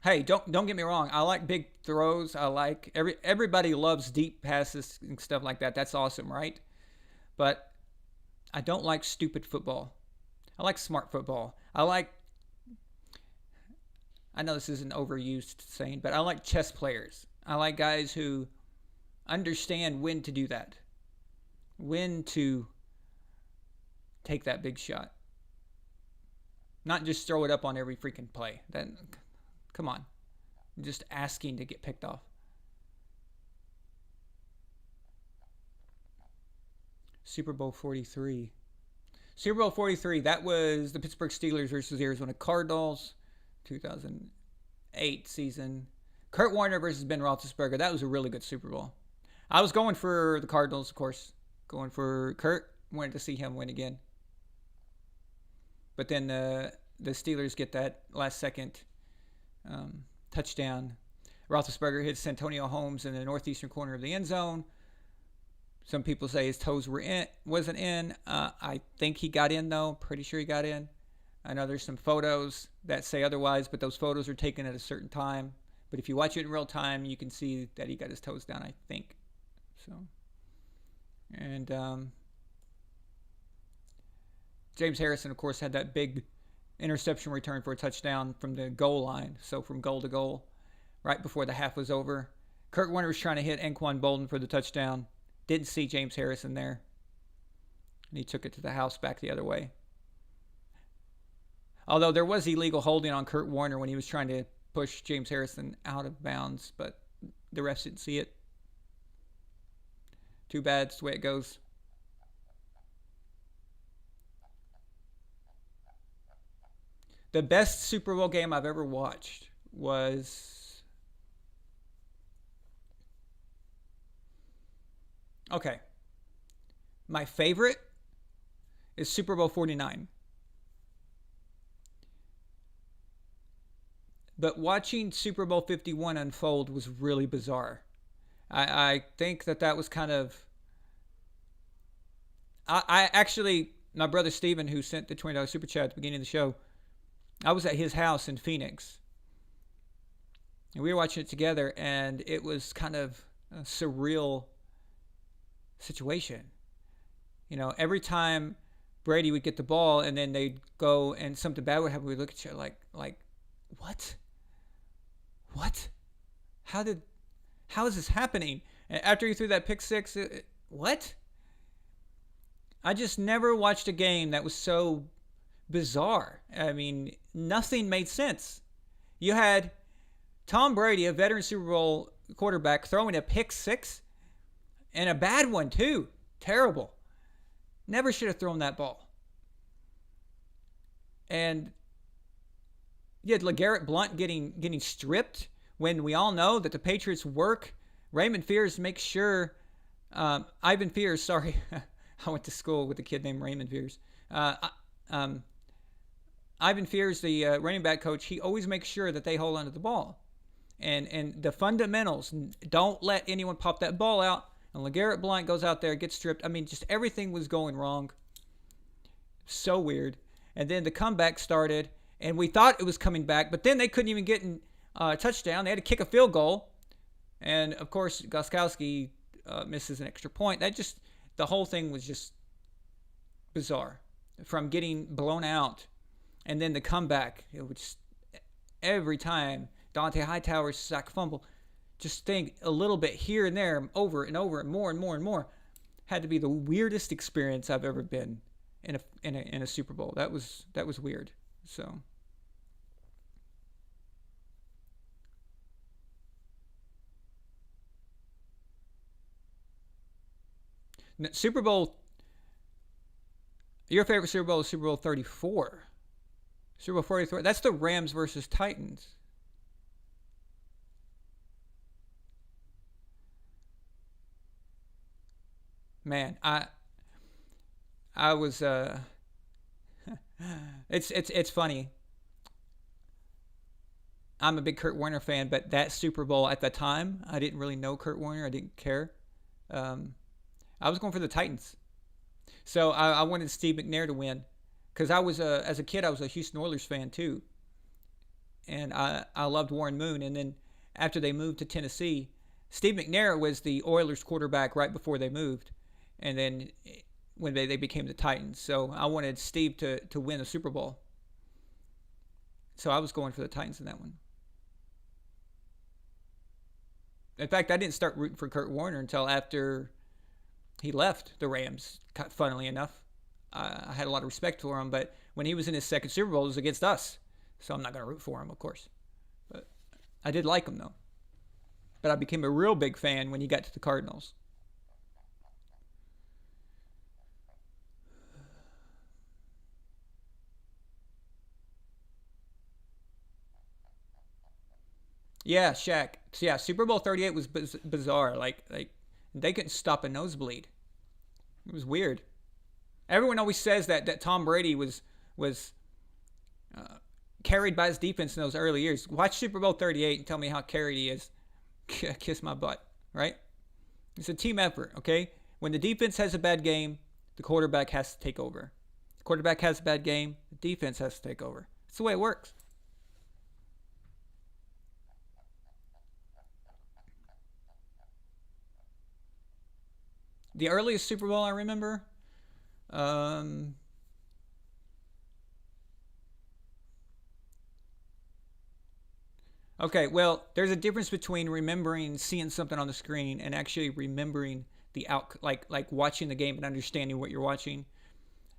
Hey, don't get me wrong. I like big throws. I like everybody loves deep passes and stuff like that. That's awesome, right? But I don't like stupid football. I like smart football. I know this is an overused saying, but I like chess players. I like guys who understand when to do that. When to take that big shot. Not just throw it up on every freaking play. Then, come on. Just asking to get picked off. Super Bowl 43. Super Bowl 43, that was the Pittsburgh Steelers versus the Arizona Cardinals. 2008 season. Kurt Warner versus Ben Roethlisberger. That was a really good Super Bowl. I was going for the Cardinals, of course. Going for Kurt. Wanted to see him win again. But then the Steelers get that last second touchdown. Roethlisberger hits Santonio Holmes in the northeastern corner of the end zone. Some people say his toes wasn't in. I think he got in, though. Pretty sure he got in. I know there's some photos that say otherwise, but those photos are taken at a certain time. But if you watch it in real time, you can see that he got his toes down, I think. So, and James Harrison, of course, had that big interception return for a touchdown from the goal line. So from goal to goal, right before the half was over. Kurt Warner was trying to hit Anquan Bolden for the touchdown. Didn't see James Harrison there. And he took it to the house back the other way. Although there was illegal holding on Kurt Warner when he was trying to push James Harrison out of bounds, but the refs didn't see it. Too bad. It's the way it goes. The best Super Bowl game I've ever watched was... Okay. My favorite is Super Bowl 49. But watching Super Bowl 51 unfold was really bizarre. I think that was kind of... I actually, my brother Steven, who sent the $20 Super Chat at the beginning of the show, I was at his house in Phoenix. And we were watching it together, and it was kind of a surreal situation. You know, every time Brady would get the ball and then they'd go and something bad would happen, we'd look at each other like, what? What? How is this happening? And after he threw that pick six, what? I just never watched a game that was so bizarre. I mean, nothing made sense. You had Tom Brady, a veteran Super Bowl quarterback, throwing a pick six, and a bad one too. Terrible. Never should have thrown that ball. And you had LeGarrette Blount getting stripped when we all know that the Patriots work. Raymond Fears makes sure... Ivan Fears, sorry. I went to school with a kid named Raymond Fears. Ivan Fears, the running back coach, he always makes sure that they hold onto the ball. And the fundamentals, don't let anyone pop that ball out. And LeGarrette Blount goes out there, gets stripped. I mean, just everything was going wrong. So weird. And then the comeback started, and we thought it was coming back, but then they couldn't even get a touchdown. They had to kick a field goal. And, of course, Gostkowski misses an extra point. The whole thing was just bizarre. From getting blown out, and then the comeback. It was just, every time Dante Hightower's sack fumble, just think a little bit here and there, over and over, and more and more and more. Had to be the weirdest experience I've ever been in a Super Bowl. That was weird. So Super Bowl. Your favorite Super Bowl is Super Bowl 34. Super Bowl 44. That's the Rams versus Titans. man, I was it's funny. I'm a big Kurt Warner fan, but that Super Bowl at the time, I didn't really know Kurt Warner. I didn't care. I was going for the Titans. So I wanted Steve McNair to win, because I was as a kid I was a Houston Oilers fan too, and I loved Warren Moon. And then after they moved to Tennessee, Steve McNair was the Oilers quarterback right before they moved, and then when they became the Titans. So I wanted Steve to win the Super Bowl. So I was going for the Titans in that one. In fact, I didn't start rooting for Kurt Warner until after he left the Rams, funnily enough. I had a lot of respect for him, but when he was in his second Super Bowl, it was against us. So I'm not going to root for him, of course. But I did like him, though. But I became a real big fan when he got to the Cardinals. Yeah, Shaq. So yeah, Super Bowl 38 was bizarre. Like they couldn't stop a nosebleed. It was weird. Everyone always says that Tom Brady was carried by his defense in those early years. Watch Super Bowl 38 and tell me how carried he is. Kiss my butt, right? It's a team effort, okay? When the defense has a bad game, the quarterback has to take over. The quarterback has a bad game, the defense has to take over. It's the way it works. The earliest Super Bowl I remember, okay, well, there's a difference between remembering seeing something on the screen and actually remembering the like watching the game and understanding what you're watching.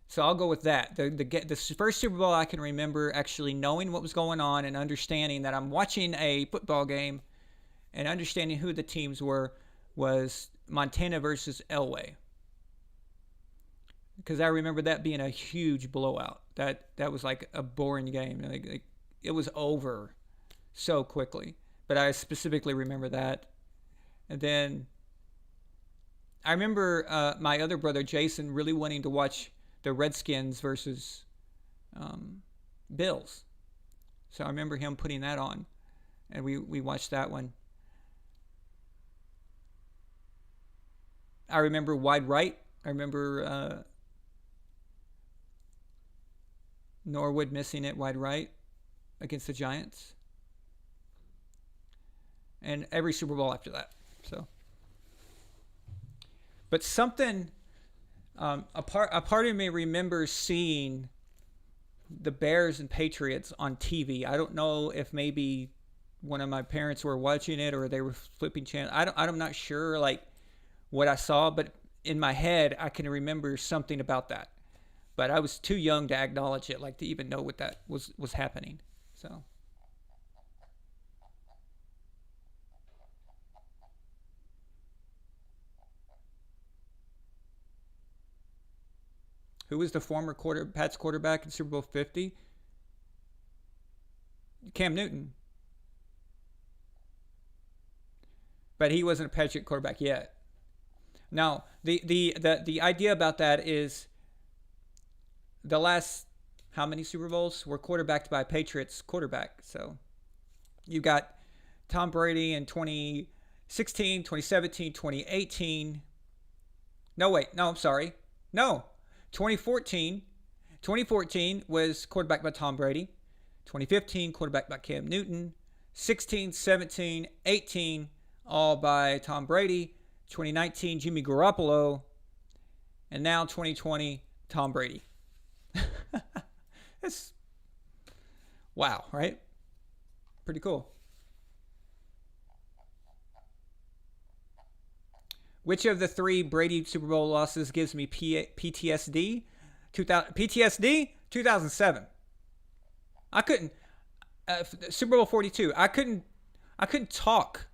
So I'll go with that. The first Super Bowl I can remember actually knowing what was going on and understanding that I'm watching a football game and understanding who the teams were was Montana versus Elway. Because I remember that being a huge blowout. That was like a boring game. Like it was over so quickly. But I specifically remember that. And then I remember my other brother Jason really wanting to watch the Redskins versus Bills. So I remember him putting that on, and we watched that one. I remember wide right. I remember Norwood missing it wide right against the Giants. And every Super Bowl after that. So, but something, a part of me remembers seeing the Bears and Patriots on TV. I don't know if maybe one of my parents were watching it or they were flipping channels. I'm not sure like what I saw, but in my head I can remember something about that. But I was too young to acknowledge it, like to even know what that was happening. So. Who was the former Pats quarterback in Super Bowl 50? Cam Newton. But he wasn't a Patriot quarterback yet. Now, the idea about that is the last how many Super Bowls were quarterbacked by a Patriots quarterback? So you got Tom Brady in 2016, 2017, 2018. No, I'm sorry. No. 2014 was quarterbacked by Tom Brady. 2015, quarterbacked by Cam Newton. 16, 17, 18, all by Tom Brady. 2019, Jimmy Garoppolo. And now 2020, Tom Brady. That's wow, right? Pretty cool. Which of the three Brady Super Bowl losses gives me PTSD? PTSD? 2007. I couldn't. Super Bowl 42. I couldn't talk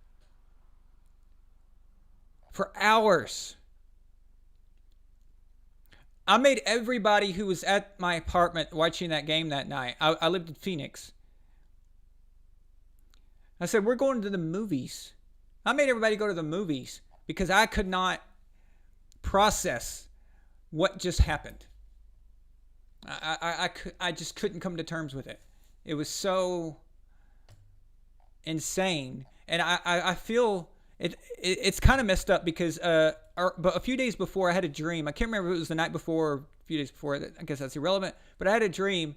for hours. I made everybody who was at my apartment watching that game that night. I lived in Phoenix. I said, we're going to the movies. I made everybody go to the movies because I could not process what just happened. I just couldn't come to terms with it. It was so insane. And I feel it's kind of messed up because but a few days before I had a dream. I can't remember if it was the night before or a few days before. I guess that's irrelevant. But I had a dream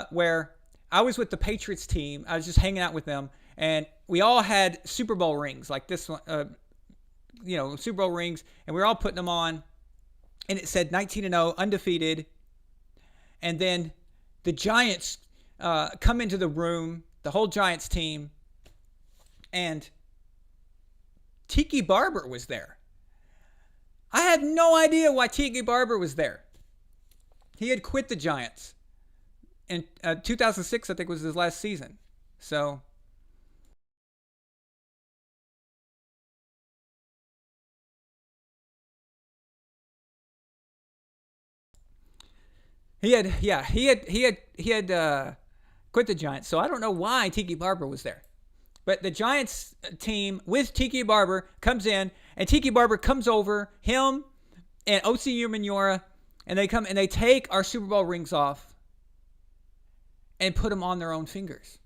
where I was with the Patriots team. I was just hanging out with them. And we all had Super Bowl rings like this one, Super Bowl rings. And we were all putting them on. And it said 19-0, undefeated. And then the Giants come into the room, the whole Giants team. And Tiki Barber was there. I had no idea why Tiki Barber was there. He had quit the Giants. In 2006, I think, was his last season. So he had quit the Giants. So I don't know why Tiki Barber was there. But the Giants team with Tiki Barber comes in, and Tiki Barber comes over, him and O.C. Umenyiora, and they come and they take our Super Bowl rings off and put them on their own fingers.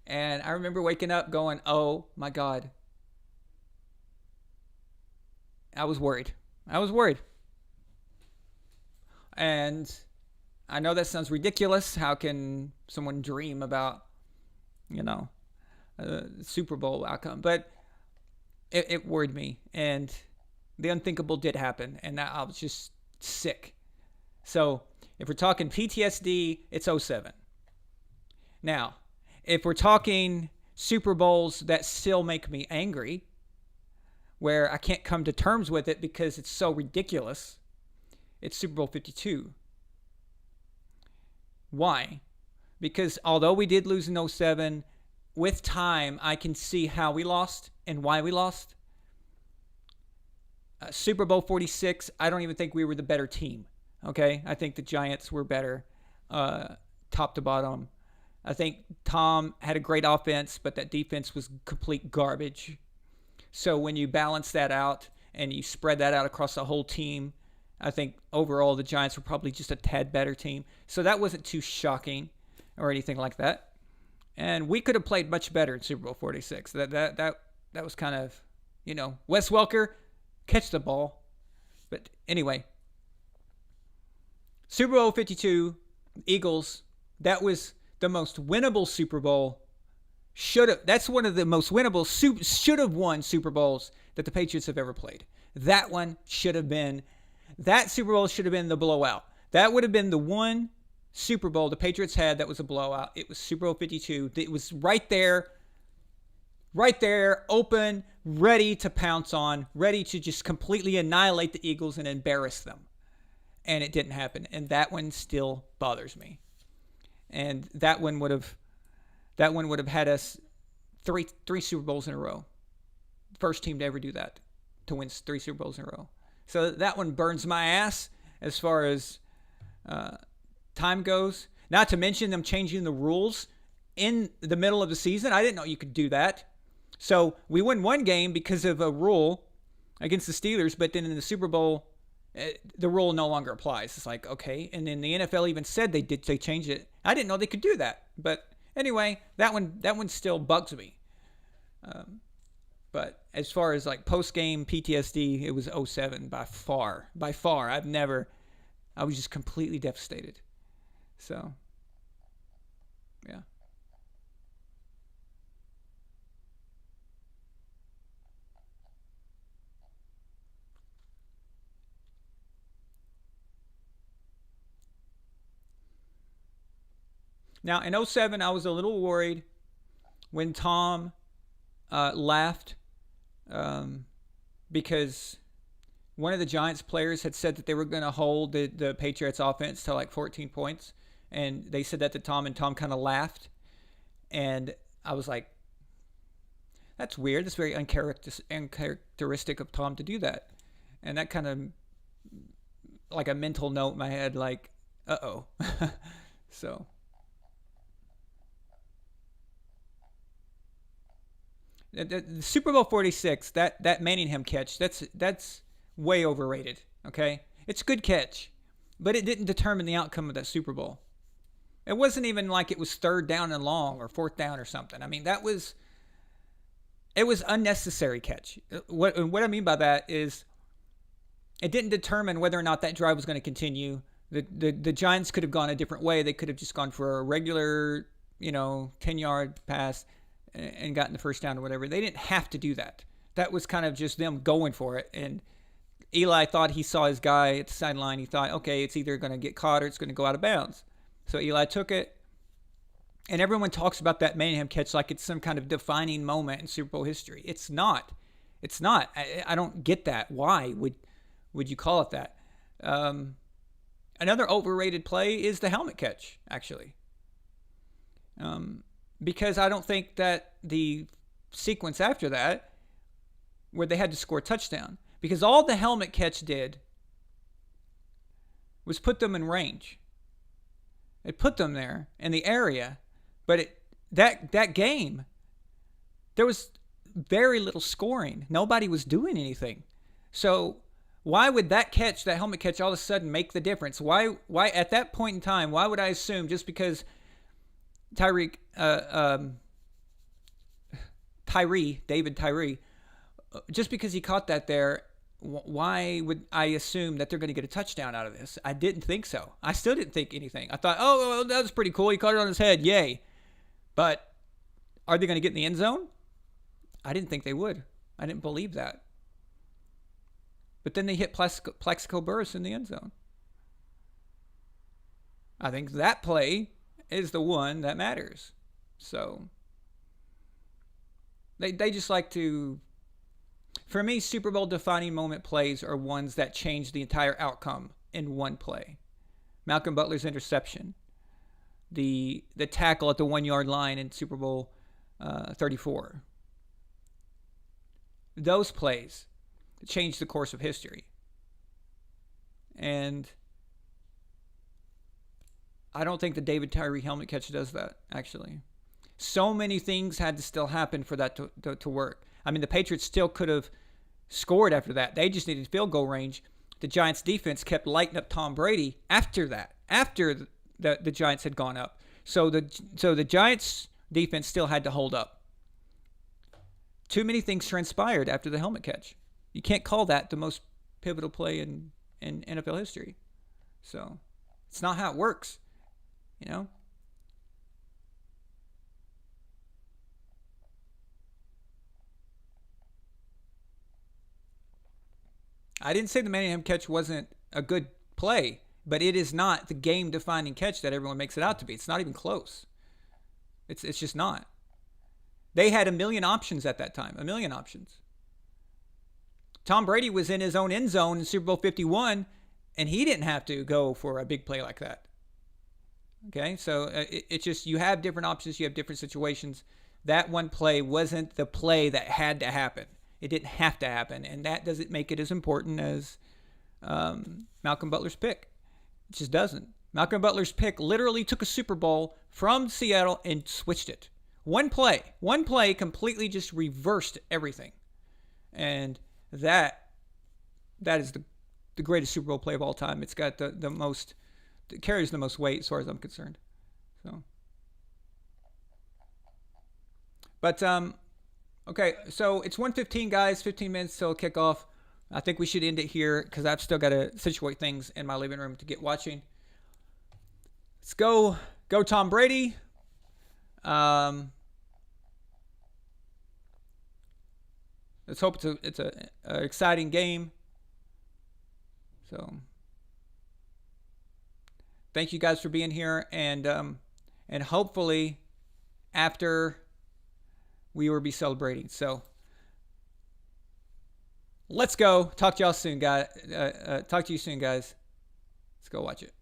And I remember waking up going, oh my God. I was worried. And I know that sounds ridiculous. How can someone dream about, Super Bowl outcome? But it worried me. And the unthinkable did happen. And I was just sick. So if we're talking PTSD, it's 07. Now, if we're talking Super Bowls that still make me angry, where I can't come to terms with it because it's so ridiculous, it's Super Bowl 52. Why? Because although we did lose in 07, with time, I can see how we lost and why we lost. Super Bowl 46, I don't even think we were the better team. Okay? I think the Giants were better, top to bottom. I think Tom had a great offense, but that defense was complete garbage. So when you balance that out and you spread that out across the whole team, I think overall the Giants were probably just a tad better team. So that wasn't too shocking or anything like that. And we could have played much better in Super Bowl 46. That was kind of, Wes Welker, catch the ball. But anyway, Super Bowl 52, Eagles, that was the most winnable Super Bowl. That's one of the most winnable, should have won Super Bowls that the Patriots have ever played. That Super Bowl should have been the blowout. That would have been the one Super Bowl the Patriots had that was a blowout. It was Super Bowl 52. It was right there, open, ready to pounce on, ready to just completely annihilate the Eagles and embarrass them. And it didn't happen. And that one still bothers me. And that one would have had us three Super Bowls in a row. First team to ever do that, to win 3 Super Bowls in a row. So that one burns my ass as far as time goes. Not to mention them changing the rules in the middle of the season. I didn't know you could do that. So we won one game because of a rule against the Steelers, but then in the Super Bowl, the rule no longer applies. It's like, okay. And then the NFL even said they changed it. I didn't know they could do that. But anyway, that one still bugs me. But as far as like post-game PTSD, it was 07 by far. I was just completely devastated. So, yeah. Now, in 07, I was a little worried when Tom left because one of the Giants players had said that they were going to hold the Patriots offense to like 14 points. And they said that to Tom, and Tom kind of laughed. And I was like, that's weird. That's very uncharacteristic of Tom to do that. And that kind of, like a mental note in my head, like, uh-oh. So. The Super Bowl 46, that Manningham catch, that's way overrated. Okay, it's a good catch, but it didn't determine the outcome of that Super Bowl. It wasn't even like it was 3rd down and long or 4th down or something. I mean, it was unnecessary catch. What I mean by that is it didn't determine whether or not that drive was going to continue. The Giants could have gone a different way. They could have just gone for a regular, 10-yard pass and gotten the first down or whatever. They didn't have to do that. That was kind of just them going for it. And Eli thought he saw his guy at the sideline. He thought, okay, it's either going to get caught or it's going to go out of bounds. So Eli took it. And everyone talks about that Manningham catch like it's some kind of defining moment in Super Bowl history. It's not. It's not. I don't get that. Why would you call it that? Another overrated play is the helmet catch, actually. Because I don't think that the sequence after that, where they had to score a touchdown, because all the helmet catch did was put them in range. It put them there in the area, but that game, there was very little scoring. Nobody was doing anything. So why would that catch, that helmet catch, all of a sudden make the difference? Why at that point in time, why would I assume just because David Tyree, just because he caught that there, why would I assume that they're going to get a touchdown out of this? I didn't think so. I still didn't think anything. I thought, oh, that was pretty cool. He caught it on his head. Yay. But are they going to get in the end zone? I didn't think they would. I didn't believe that. But then they hit Plexico Burress in the end zone. I think that play is the one that matters. So they just like to... For me, Super Bowl defining moment plays are ones that change the entire outcome in one play. Malcolm Butler's interception, the tackle at the 1-yard line in Super Bowl 34. Those plays change the course of history. And I don't think the David Tyree helmet catch does that, actually. So many things had to still happen for that to work. I mean, the Patriots still could have scored after that. They just needed field goal range. The Giants' defense kept lighting up Tom Brady after that, after the Giants had gone up. So the Giants' defense still had to hold up. Too many things transpired after the helmet catch. You can't call that the most pivotal play in NFL history. So it's not how it works, I didn't say the Manningham catch wasn't a good play, but it is not the game-defining catch that everyone makes it out to be. It's not even close. It's just not. They had a million options at that time, a million options. Tom Brady was in his own end zone in Super Bowl 51, and he didn't have to go for a big play like that. Okay, so it's just you have different options, you have different situations. That one play wasn't the play that had to happen. It didn't have to happen, and that doesn't make it as important as Malcolm Butler's pick. It just doesn't. Malcolm Butler's pick literally took a Super Bowl from Seattle and switched it. One play completely just reversed everything. And that is the greatest Super Bowl play of all time. It's got the most, it carries the most weight as far as I'm concerned. So, but okay, so it's 1:15, guys. 15 minutes till kickoff. I think we should end it here because I've still got to situate things in my living room to get watching. Let's go Tom Brady. Let's hope it's an exciting game. So, thank you guys for being here, and hopefully, after we will be celebrating. So, let's go. Talk to y'all soon, guys. Talk to you soon, guys. Let's go watch it.